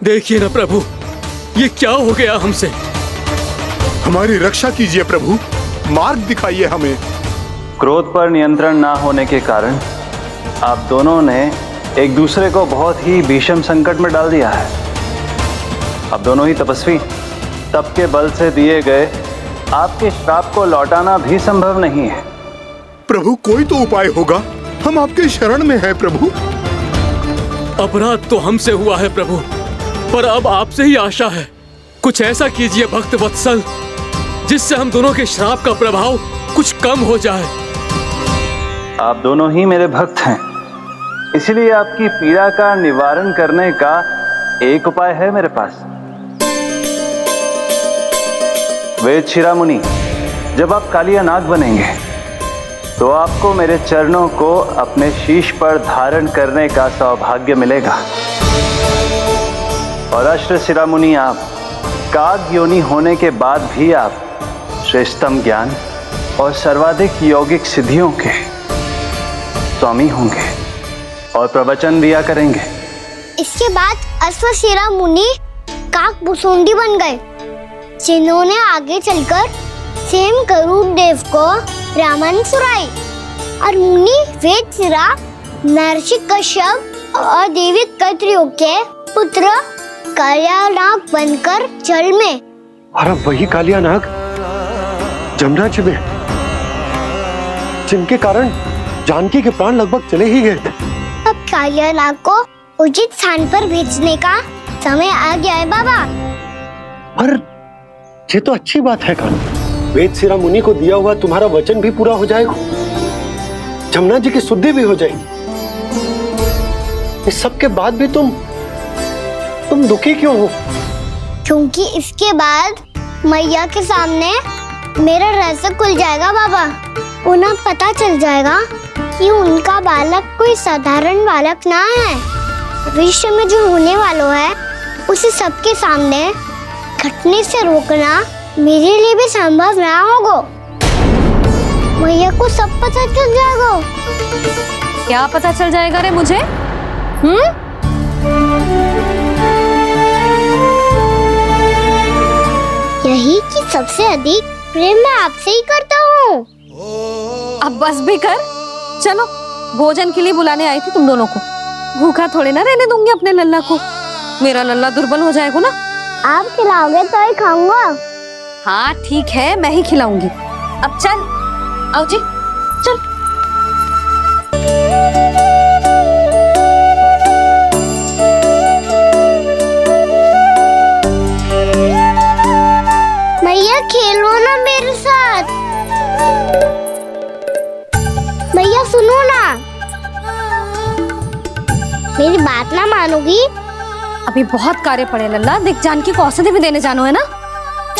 देखिए ना प्रभु, ये क्या हो गया हमसे? हमारी रक्षा कीजिए प्रभु, मार्ग दिखाइए हमें। क्रोध पर नियंत्रण ना होने के कारण आप दोनों ने एक दूसरे को बहुत ही भीषण संकट में डाल दिया है। अब दोनों ही तपस्वी, तप के बल से दिए गए आपके श्राप को लौटाना भी संभव नहीं है। प्रभु कोई तो उपाय होगा, हम आपके शरण में हैं प्रभु। अपराध तो हमसे हुआ है प्रभु, पर अब आपसे ही आशा है। कुछ ऐसा कीजिए भक्त वत्सल, जिससे हम दोनों के श्राप का प्रभाव कुछ कम हो जाए। आप दोनों ही मेरे भक्त हैं, इसलिए आपकी पीड़ा का निवारण करने का एक उपाय है मेरे पास। वेद शिरोमणि, जब आप कालिया नाग बनेंगे तो आपको मेरे चरणों को अपने शीश पर धारण करने का सौभाग्य मिलेगा। और अश्व शिरोमणि, आप काग योनि होने के बाद भी आप श्रेष्ठतम ज्ञान और सर्वाधिक यौगिक सिद्धियों के स्वामी होंगे और प्रवचन दिया करेंगे। इसके बाद अश्वशिरा मुनि काक भुसुंडी बन गए, जिन्होंने आगे चलकर स्वयं गरुड़ देव को रामायण सुनाई। और मुनि वेदशिरा महर्षि कश्यप और देवी कत्रियों के पुत्र कालिया नाग बनकर जल में। और अब वही कालिया नाग जमुना जी में, जिनके कारण जानकी के प्राण लगभग चले ही गए थे। अब कालिया नाग को उचित स्थान पर भेजने का समय आ गया है बाबा। पर ये तो अच्छी बात है कान्हा। वेद सिरा मुनि को दिया हुआ तुम्हारा वचन भी पूरा हो जाएगा, जमुना जी की शुद्धि भी हो जाएगी। इस सब के बाद भी तुम दुखी क्यों हो? क्योंकि इसके बाद मैया के सामने मेरा रहस्य खुल जाएगा बाबा। उन्हें पता चल जाएगा कि उनका बालक कोई साधारण बालक ना है। भविष्य में जो होने वाला है उसे सबके सामने घटने से रोकना मेरे लिए भी संभव ना होगा। मैया को सब पता चल जाएगा। क्या पता चल जाएगा रे मुझे? यही कि सबसे अधिक प्रेम मैं आपसे ही करता हूँ। अब बस भी कर, चलो भोजन के लिए बुलाने आई थी तुम दोनों को। भूखा थोड़े ना रहने दूंगी अपने लल्ला को, मेरा लल्ला दुर्बल हो जाएगा ना। आप खिलाओगे तो ही खाऊंगा। हाँ ठीक है, मैं ही खिलाऊंगी। अब चल, आओ जी चल। मैया खेलो ना मेरे साथ। मैया सुनो ना, मेरी बात ना मानोगी? अभी बहुत कार्य पड़े लल्ला, देख जानकी को औषधि भी देने जानो है ना।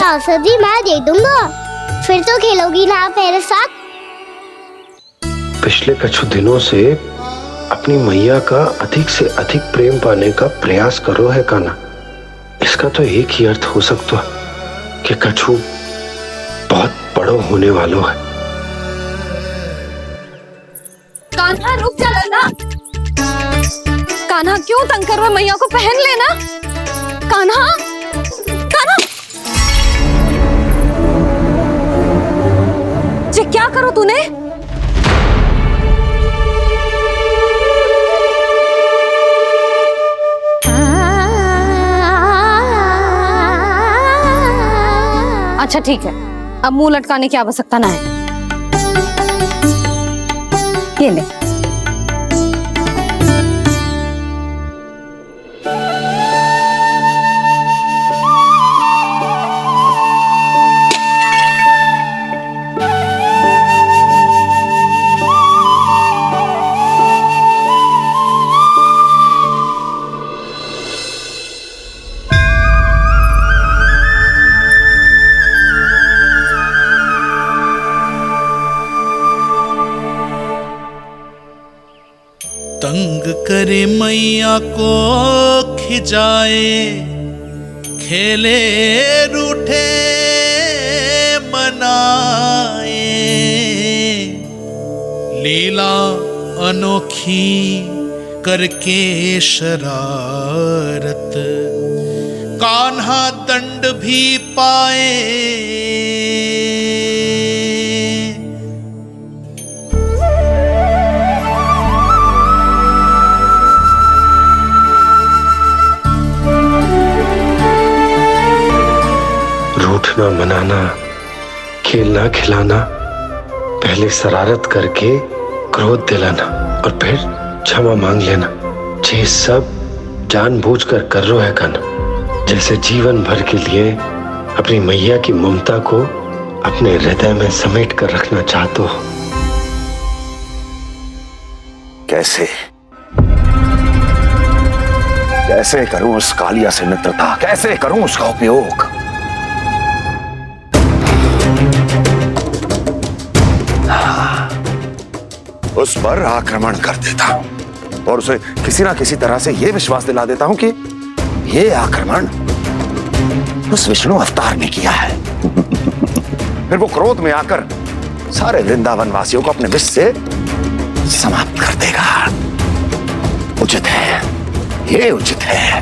औषधि मैं दे दूंगा, फिर तो खेलोगी ना आप मेरे साथ? पिछले कुछ दिनों से अपनी मैया का अधिक से अधिक प्रेम पाने का प्रयास करो है कान्हा। इसका तो एक ही अर्थ हो सकता कि कछु बहुत बड़ो होने वालों है। कान्हा रुक जा लल्ला। कान्हा क्यों तंग कर रहा है? मैया को पहन लेना। कान्हा, कान्हा, ये क्या करो तूने? अच्छा ठीक है, अब मुंह लटकाने की आवश्यकता ना है। ये ले। तंग करे मैया को खिजाए, खेले रूठे मनाए, लीला अनोखी करके शरारत, कान्हा दंड भी पाए। रूठना मनाना, खेलना खिलाना, पहले शरारत करके क्रोध दिलाना और फिर क्षमा मांग लेना, ये सब जानबूझकर कर रहा है कान्हा। जैसे जीवन भर के लिए अपनी मैया की ममता को अपने हृदय में समेट कर रखना चाहते हो। कैसे कैसे करूं उस कालिया से मित्रता, कैसे करूं उसका उपयोग? उस पर आक्रमण कर देता हूं और उसे किसी ना किसी तरह से यह विश्वास दिला देता हूं कि यह आक्रमण उस विष्णु अवतार ने किया है। फिर वो क्रोध में आकर सारे वृंदावन वासियों को अपने विष से समाप्त कर देगा। उचित है, ये उचित है।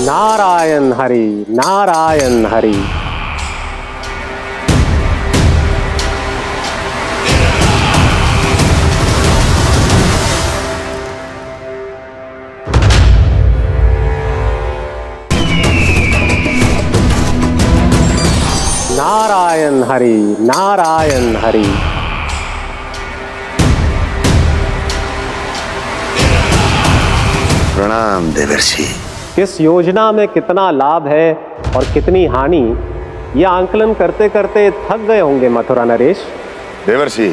नारायण हरि, नारायण हरि। नारायण हरि, नारायण हरि। प्रणाम देवर्षि। किस योजना में कितना लाभ है और कितनी हानि, यह आंकलन करते करते थक गए होंगे मथुरा नरेश। देवर्षि,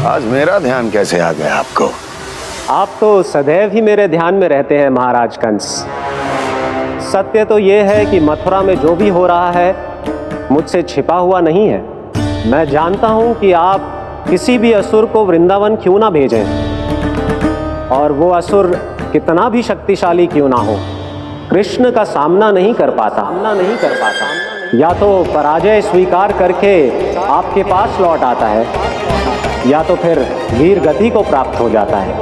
आज मेरा ध्यान कैसे आ गया आपको? आप तो सदैव ही मेरे ध्यान में रहते हैं महाराज कंस। सत्य तो यह है कि मथुरा में जो भी हो रहा है मुझसे छिपा हुआ नहीं है। मैं जानता हूं कि आप किसी भी असुर को वृंदावन क्यों ना भेजें, और वो असुर कितना भी शक्तिशाली क्यों ना हो, कृष्ण का सामना नहीं कर पाता। या तो पराजय स्वीकार करके आपके पास लौट आता है, या तो फिर वीर गति को प्राप्त हो जाता है।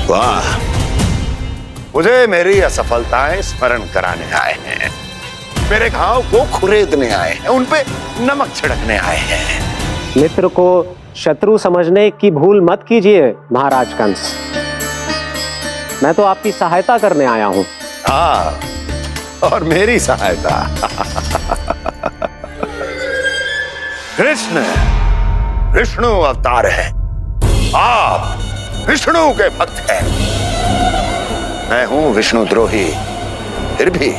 वाह, मुझे मेरी असफलताएं स्मरण कराने आए हैं, मेरे घाव को खुरेदने आए हैं, उन पे नमक छिड़कने आए हैं। मित्र को शत्रु समझने की भूल मत कीजिए महाराज कंस। मैं तो आपकी सहायता करने आया हूं। हाँ, और मेरी सहायता। कृष्ण विष्णु अवतार है, आप विष्णु के भक्त हैं। मैं हूं विष्णु द्रोही, फिर भी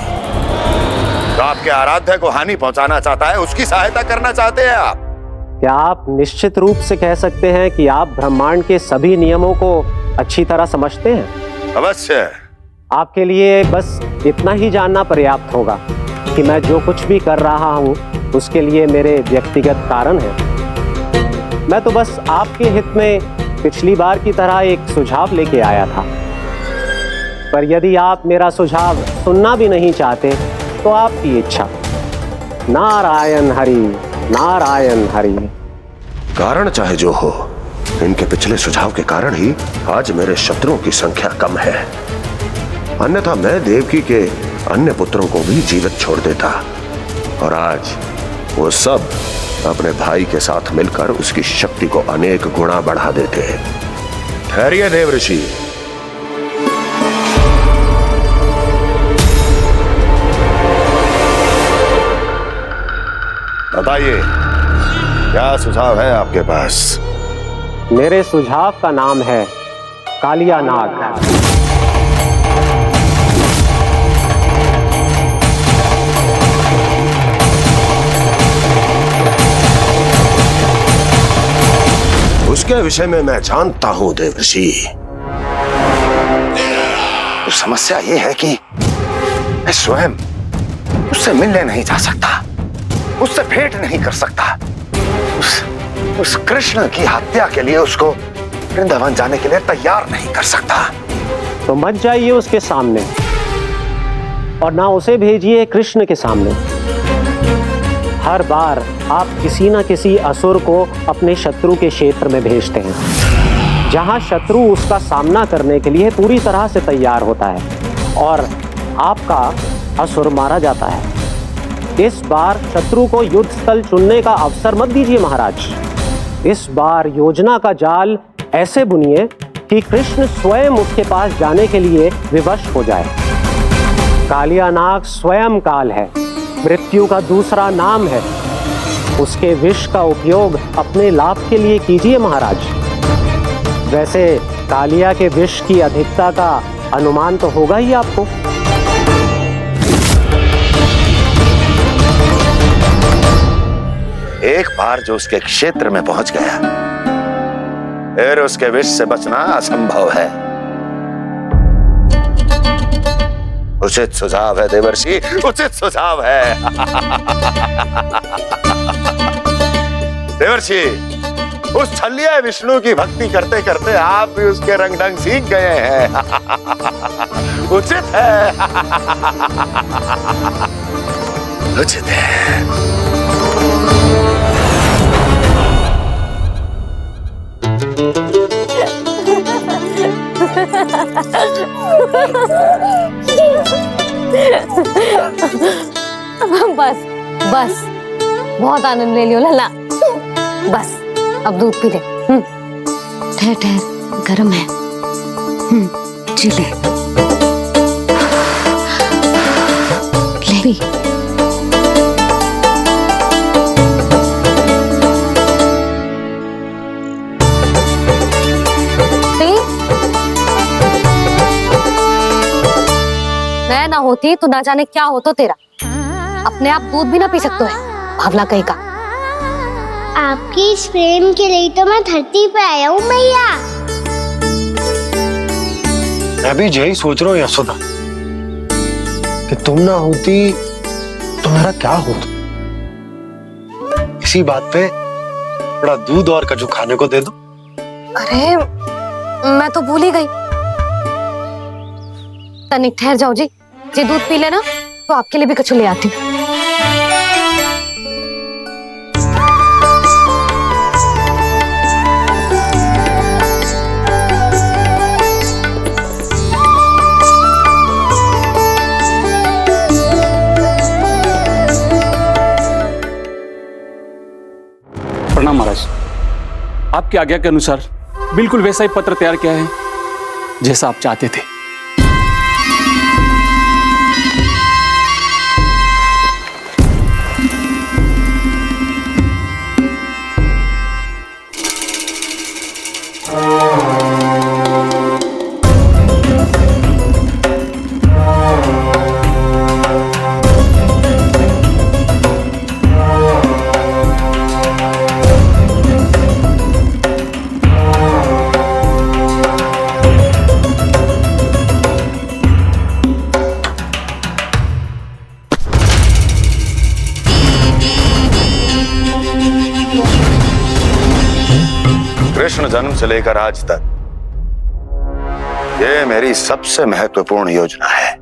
तो आपके आराध्य को हानि पहुंचाना चाहता है, उसकी सहायता करना चाहते हैं आप। क्या आप निश्चित रूप से कह सकते हैं कि आप ब्रह्मांड के सभी नियमों को अच्छी तरह समझते हैं? अवश्य। आपके लिए बस इतना ही जानना पर्याप्त होगा कि मैं जो कुछ भी कर रहा हूं उसके लिए मेरे व्यक्तिगत कारण हैं। मैं तो बस आपके हित में पिछली बार की तरह एक सुझाव लेके आया था, पर यदि आप मेरा सुझाव सुनना भी नहीं चाहते तो आपकी इच्छा। नारायण हरि, नारायण हरि। कारण चाहे जो हो, इनके पिछले सुझाव के कारण ही आज मेरे शत्रुओं की संख्या कम है, अन्यथा मैं देवकी के अन्य पुत्रों को भी जीवित छोड़ देता, और आज वो सब अपने भाई के साथ मिलकर उसकी शक्ति को अनेक गुना बढ़ा देते हैं। ठहरिए देवर्षि, बताइए क्या सुझाव है आपके पास? मेरे सुझाव का नाम है कालिया नाग। उसके विषय में मैं जानता हूं देवर्षि। तो समस्या यह है कि मैं स्वयं उससे मिलने नहीं जा सकता, उससे भेंट नहीं कर सकता। उस कृष्ण की हत्या के लिए उसको वृंदावन जाने के लिए तैयार नहीं कर सकता। तो मत जाइए उसके सामने, और ना उसे भेजिए कृष्ण के सामने। हर बार आप किसी ना किसी असुर को अपने शत्रु के क्षेत्र में भेजते हैं, जहां शत्रु उसका सामना करने के लिए पूरी तरह से तैयार होता है और आपका असुर मारा जाता है। इस बार शत्रु को युद्ध स्थल चुनने का अवसर मत दीजिए महाराज। इस बार योजना का जाल ऐसे बुनिए कि कृष्ण स्वयं उसके पास जाने के लिए विवश हो जाए। कालिया नाग स्वयं काल है, मृत्यु का दूसरा नाम है। उसके विष का उपयोग अपने लाभ के लिए कीजिए महाराज। वैसे कालिया के विष की अधिकता का अनुमान तो होगा ही आपको। एक बार जो उसके क्षेत्र में पहुंच गया, फिर उसके विष से बचना असंभव है। उचित सुझाव है देवर्षि, उचित सुझाव है। देवर्षि, उस छलिया विष्णु की भक्ति करते करते आप भी उसके रंग ढंग सीख गए हैं। उचित है, उचित है। बस बस, बहुत आनंद ले लियो लल्ला। बस अब दूध पी ले। ठहर ठहर, गर्म है। जी ले ले। मैं ना होती तो ना जाने क्या होता तेरा। अपने आप दूध भी ना पी सकते है, भावला कहीं का। आपकी इस प्रेम के लिए तो मैं धरती पे आया हूँ मैया। मैं भी यही सोच रहा हूँ यशोदा कि तुम ना होती तो मेरा क्या होता। इसी बात पे थोड़ा दूध और कजू खाने को दे दो। अरे मैं तो भूल ही गई। तनिक ठहर जाओ जी, दूध पी लेना तो आपके लिए भी कछु ले आती हूँ। प्रणाम महाराज। आपकी आज्ञा के अनुसार बिल्कुल वैसा ही पत्र तैयार किया है जैसा आप चाहते थे। कृष्ण जन्म से लेकर आज तक ये मेरी सबसे महत्वपूर्ण योजना है।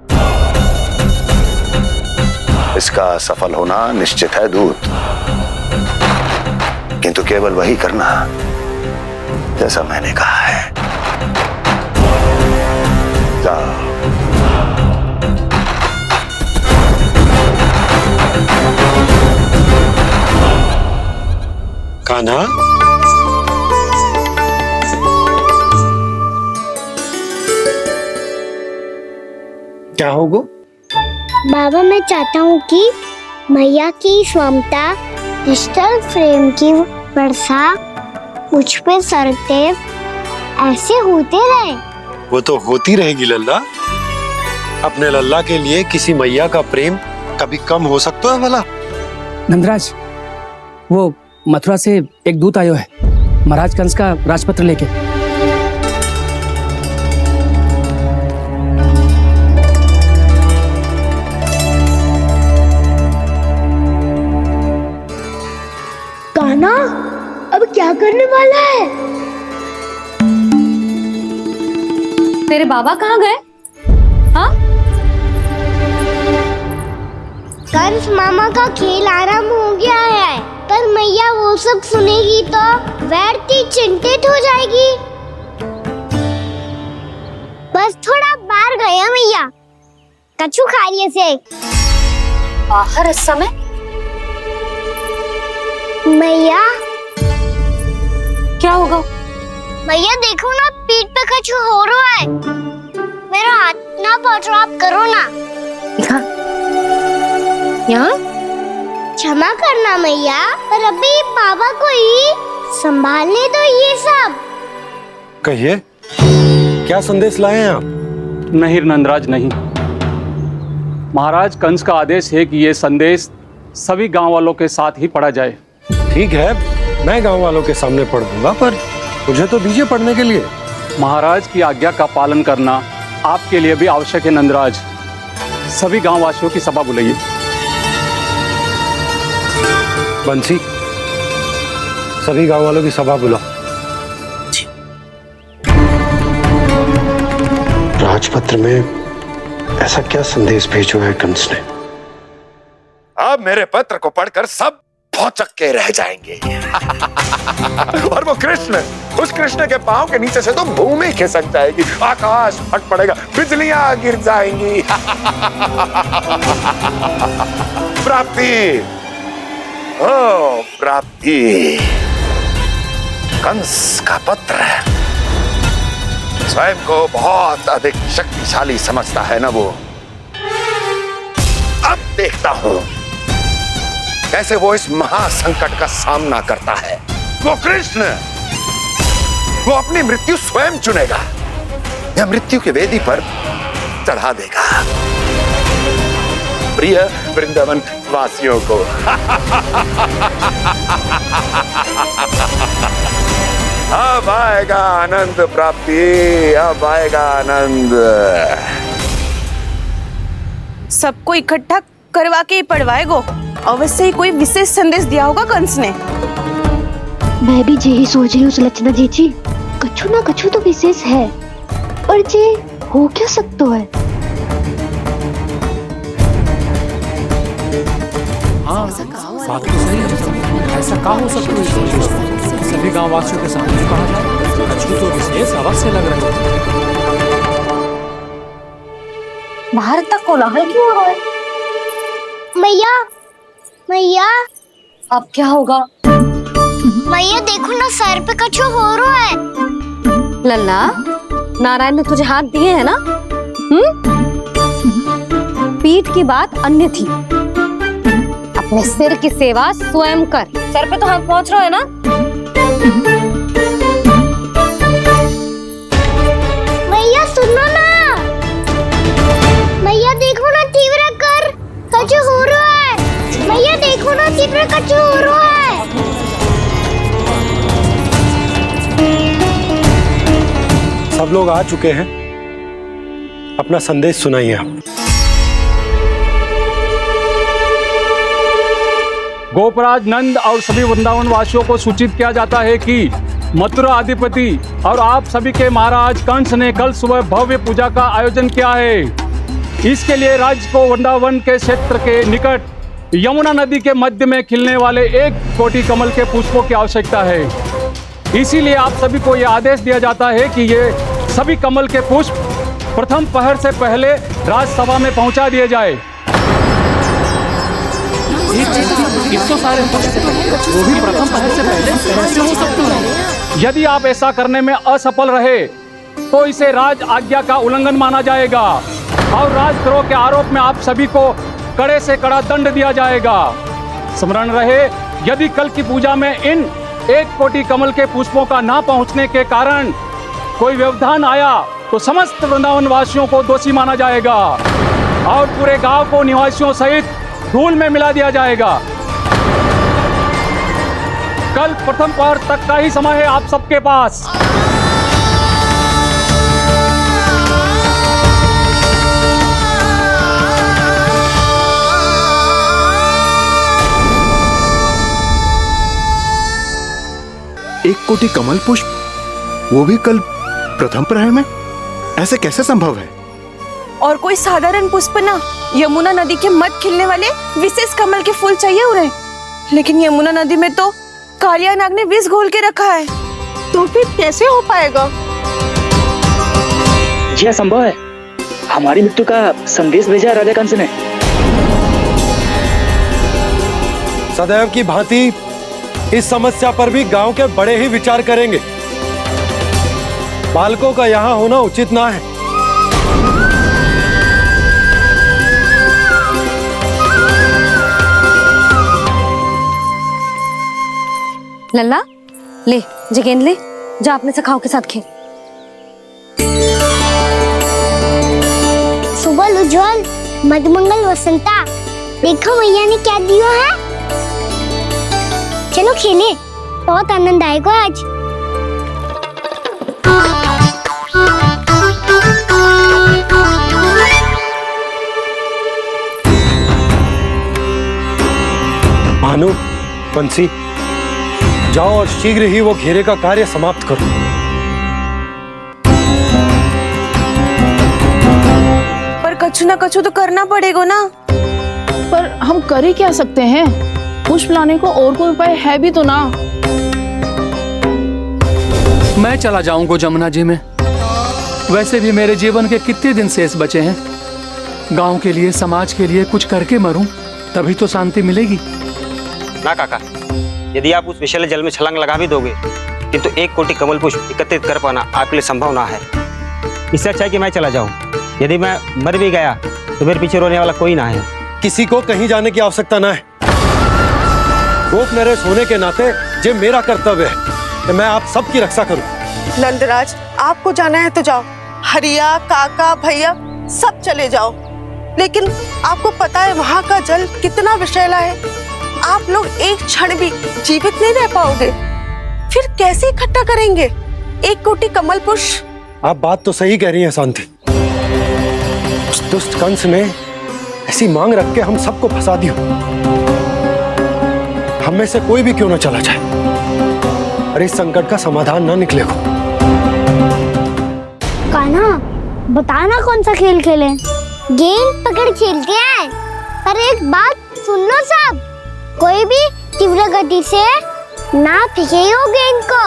इसका सफल होना निश्चित है दूत, किंतु केवल वही करना जैसा मैंने कहा है। जाओ। कान्हा, क्या होगा? बाबा मैं चाहता हूँ कि मैया की स्वमता क्रिस्टल फ्रेम की वर्षा मुझ पे सरते ऐसे होते रहे। वो तो होती रहेगी लल्ला। अपने लल्ला के लिए किसी मैया का प्रेम कभी कम हो सकता है भला? नंदराज, वो मथुरा से एक दूत आयो है महाराज कंस का राजपत्र लेके। कान्हा, अब क्या करने वाला है? तेरे बाबा कहाँ गए? हाँ? कंस मामा का खेल आरंभ हो गया है, पर मैया वो सब सुनेगी तो व्यर्थ चिंतित हो जाएगी। बस थोड़ा बाहर गया मैया, कछु खा लिये से। बाहर इस समय? मैया क्या होगा? मैया देखो ना, पीठ पे कछु हो रहा है। मेरा हाथ ना पकड़ो, आप करो ना। यहाँ? क्षमा करना मैया, पर अभी बाबा को ही संभालने दो ये सब। कहिए, क्या संदेश लाए हैं आप? नहीं नंदराज, नहीं। महाराज कंस का आदेश है कि ये संदेश सभी गांव वालों के साथ ही पढ़ा जाए। ठीक है, मैं गांव वालों के सामने पढ़ दूंगा, पर मुझे तो दीजिए पढ़ने के लिए। महाराज की आज्ञा का पालन करना आपके लिए भी आवश्यक है नंदराज। सभी गांव वासियों की सभा बुलाइए। बंसी, सभी गांव वालों की सभा बुलाओ। राजपत्र में ऐसा क्या संदेश भेजो है कंस ने? अब मेरे पत्र को पढ़कर सब भौचक के रह जाएंगे। और वो कृष्ण, उस कृष्ण के पांव के नीचे से तो भूमि खिसक जाएगी, आकाश फट पड़ेगा, बिजलियां गिर जाएंगी। प्राप्ति, ओ प्राप्ति, कंस का पत्र। स्वयं को बहुत अधिक शक्तिशाली समझता है ना वो। अब देखता हूं कैसे वो इस महासंकट का सामना करता है। वो कृष्ण, वो अपनी मृत्यु स्वयं चुनेगा या मृत्यु की वेदी पर चढ़ा देगा। प्रिय वृंदावन वासियों को। अब आएगा आनंद प्राप्ति, अब आएगा आनंद। सबको इकट्ठा करवा के ही पढ़वाएगो। अवश्य ही कोई विशेष संदेश दिया होगा कंस ने। मैं भी यही सोच रही हूँ सुलक्षणा जी, कछु ना कछु तो विशेष है, पर जे हो क्या सकता है? हाँ, बात तो सही है। ऐसा कहा हो सकता है सभी गांव वासियों के सामने कहा जाए, कछु तो विशेष अवश्य लग रहे हैं। बाहर तक कोलाहल क्यों हो रहा है? मैया, मैया, अब क्या होगा? मैया देखो ना, सर पे कछु हो रहा है। लल्ला, नारायण ने तुझे हाथ दिए हैं ना? पीठ की बात अन्य थी, अपने सिर की सेवा स्वयं कर। सर पे तो हाथ पहुंच रहा है ना? मैया सुनो ना, मैया देखो ना, तीव्र कर कछु हो रहा है। मैया देखो ना, तीव्र कछु हो रहा है। सब लोग आ चुके हैं, अपना संदेश सुनाइए आप। गोपराज नंद और सभी वृंदावन वासियों को सूचित किया जाता है कि मथुरा अधिपति और आप सभी के महाराज कंस ने कल सुबह भव्य पूजा का आयोजन किया है। इसके लिए राज्य को वृंदावन के क्षेत्र के निकट यमुना नदी के मध्य में खिलने वाले 1 कोटि कमल के पुष्पों की आवश्यकता है। इसीलिए आप सभी को यह आदेश दिया जाता है कि ये सभी कमल के पुष्प प्रथम पहर से पहले राजसभा में पहुंचा दिए जाए। सारे वो भी प्रथम पहर से पहले कैसे हो सकते हैं? यदि आप ऐसा करने में असफल रहे तो इसे राज आज्ञा का उल्लंघन माना जाएगा और राजद्रोह के आरोप में आप सभी को कड़े से कड़ा दंड दिया जाएगा। स्मरण रहे, यदि कल की पूजा में इन 1 कोटि कमल के पुष्पों का ना पहुंचने के कारण कोई व्यवधान आया तो समस्त वृंदावन वासियों को दोषी माना जाएगा और पूरे गांव को निवासियों सहित धूल में मिला दिया जाएगा। कल प्रथम पहर तक का ही समय है आप सबके पास। एक कोटि कमल पुष्प, वो भी कल प्रथम प्रहर में? ऐसे कैसे संभव है? और कोई साधारण पुष्प ना, यमुना नदी के मध्य खिलने वाले विशेष कमल के फूल चाहिए उन्हें। लेकिन यमुना नदी में तो कालिया नाग ने विष घोल के रखा है, तो फिर कैसे हो पाएगा? यह असंभव है। हमारी मृत्यु का संदेश भेजा राजा कंस ने। सदैव की भांति इस समस्या पर भी गांव के बड़े ही विचार करेंगे। बालकों का यहाँ होना उचित ना है। लल्ला, ले जे गेंद ले, जा अपने सखाओं के साथ खेल। सुबह उज्जवल, मधुमंगल वसंता, देखो मैया ने क्या दिया है। चलो खेलें, बहुत आनंद आएगा आज। भानु, बंसी, जाओ और शीघ्र ही वो घेरे का कार्य समाप्त करो। पर कछु ना कछु तो करना पड़ेगा ना। पर हम कर ही क्या सकते हैं? पुष्प लाने को और कोई उपाय है भी तो ना। मैं चला जाऊंगा जमुना जी में। वैसे भी मेरे जीवन के कितने दिन शेष बचे हैं। गांव के लिए, समाज के लिए कुछ करके मरूं, तभी तो शांति मिलेगी। ना काका, यदि आप उस विषैले जल में छलांग लगा भी दोगे, किंतु 1 कोटि कमल पुष्प एकत्रित कर पाना आपके लिए संभव ना है। इससे अच्छा है कि मैं चला जाऊं। यदि मैं मर भी गया तो मेरे पीछे रोने वाला कोई ना है। किसी को कहीं जाने की आवश्यकता ना है। गोप नरेश होने के नाते ये मेरा कर्तव्य है कि मैं आप सबकी रक्षा करूं। नंदराज, आपको जाना है तो जाओ। हरिया, काका, भैया सब चले जाओ। लेकिन आपको पता है वहाँ का जल कितना विषैला है। आप लोग एक क्षण भी जीवित नहीं रह पाओगे। फिर कैसे इकट्ठा करेंगे 1 कोटि कमल पुष्प? आप बात तो सही कह रही हैं शांति। उस दुष्ट कंस ने ऐसी मांग रख के हम सबको फंसा दिया। हम में से कोई भी क्यों ना चला जाए और इस संकट का समाधान ना निकले को। कान्हा, बताना कौन सा खेल खेलें? गेंद पकड़ खेलते हैं, पर एक बात सुन लो सब, कोई भी तीव्र गति से ना फेंकेगा गेंद को।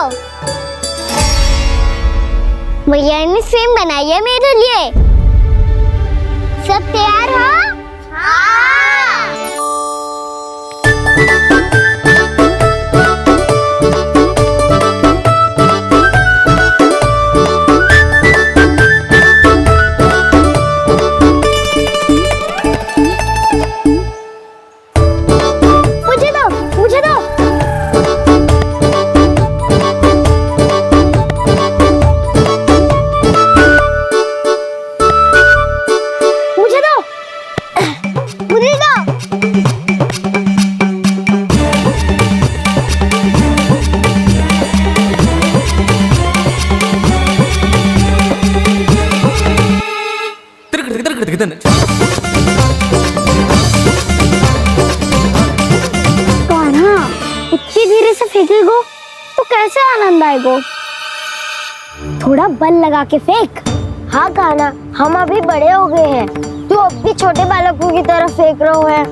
भैया ने फ्रेम बनाई है मेरे लिए। सब तैयार हो? हाँ। मुझे दो। कान्हा, इतनी धीरे से फेंकेगो तो कैसे आनंद आएगो? थोड़ा बल लगा के फेंक। हाँ कान्हा, हम अभी बड़े हो गए हैं, तू अब भी छोटे बालकों की तरह फेंक रहे है।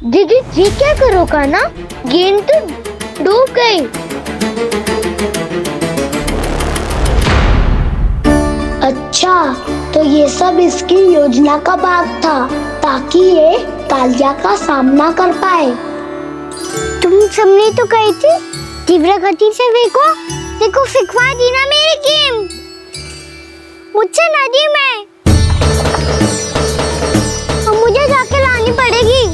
दीदी जी क्या करो कान्हा, गेंद तो डूब गई। अच्छा, तो ये सब इसकी योजना का भाग था ताकि ये कालिया का सामना कर पाए। तुम सबने तो कही थी तीव्र गति से फेंको, देखो फिकवा दी ना मेरी गेंद मुझसे नदी में। अब मुझे जाके लानी पड़ेगी।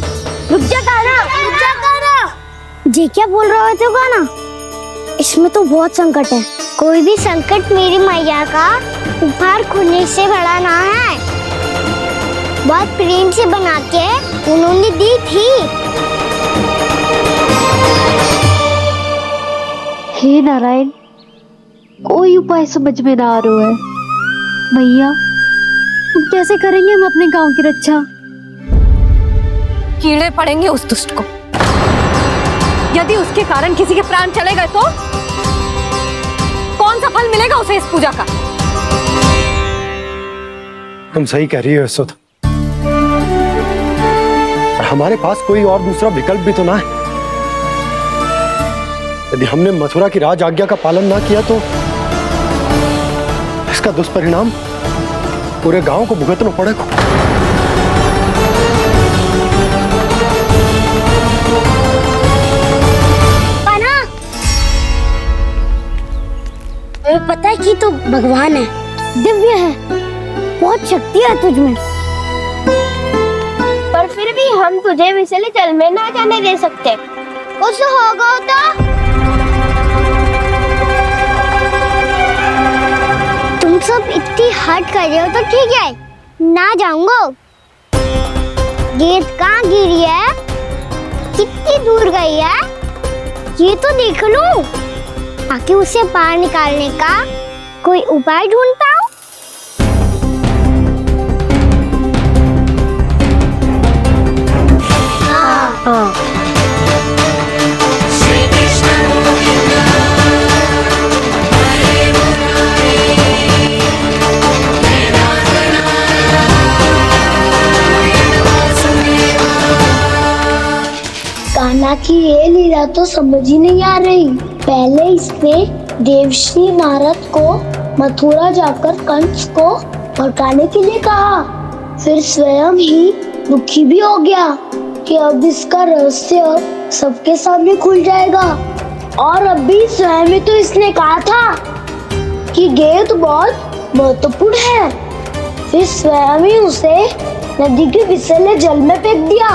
रुक जा कान्हा, रुक जा कान्हा। जी क्या बोल रहे थे कान्हा? इसमें तो बहुत संकट है। कोई भी संकट मेरी मैया का उपहार खोने से बड़ा ना है। बहुत प्रेम से बना के उन्होंने दी थी। हे नारायण, कोई उपाय समझ में ना आ रहा है। भैया, हम कैसे करेंगे हम अपने गांव की रक्षा? कीड़े पड़ेंगे उस दुष्ट को। यदि उसके कारण किसी के प्राण चले गए तो कौन सा फल मिलेगा उसे इस पूजा का? तुम सही कह रही हो यशोदा। हमारे पास कोई और दूसरा विकल्प भी तो ना है। यदि हमने मथुरा की राज आज्ञा का पालन ना किया तो इसका दुष्परिणाम पूरे गांव को भुगतना पड़ेगा। पता है कि तू भगवान है, दिव्य है, बहुत शक्ति है तुझ में। पर फिर भी हम तुझे विषैले जल में ना जाने दे सकते। कुछ होगा तो तुम सब इतनी हट कर रहे हो तो ठीक है, ना जाऊंगा। गेंद कहाँ गिरी है, कितनी दूर गई है, ये तो देख लूं, ताकि उसे बाहर निकालने का कोई उपाय ढूंढता हूँ। हाँ। कान्हा की ये लीला तो समझ ही नहीं आ रही। पहले इसने देवश्री नारद को मथुरा जाकर कंस को भड़काने के लिए कहा, फिर स्वयं ही दुखी भी हो गया कि अब इसका रहस्य सबके सामने खुल जाएगा। और अभी स्वयं ही तो इसने कहा था कि गेट बहुत महत्वपूर्ण है, फिर स्वयं ही उसे नदी के विषैले जल में फेंक दिया।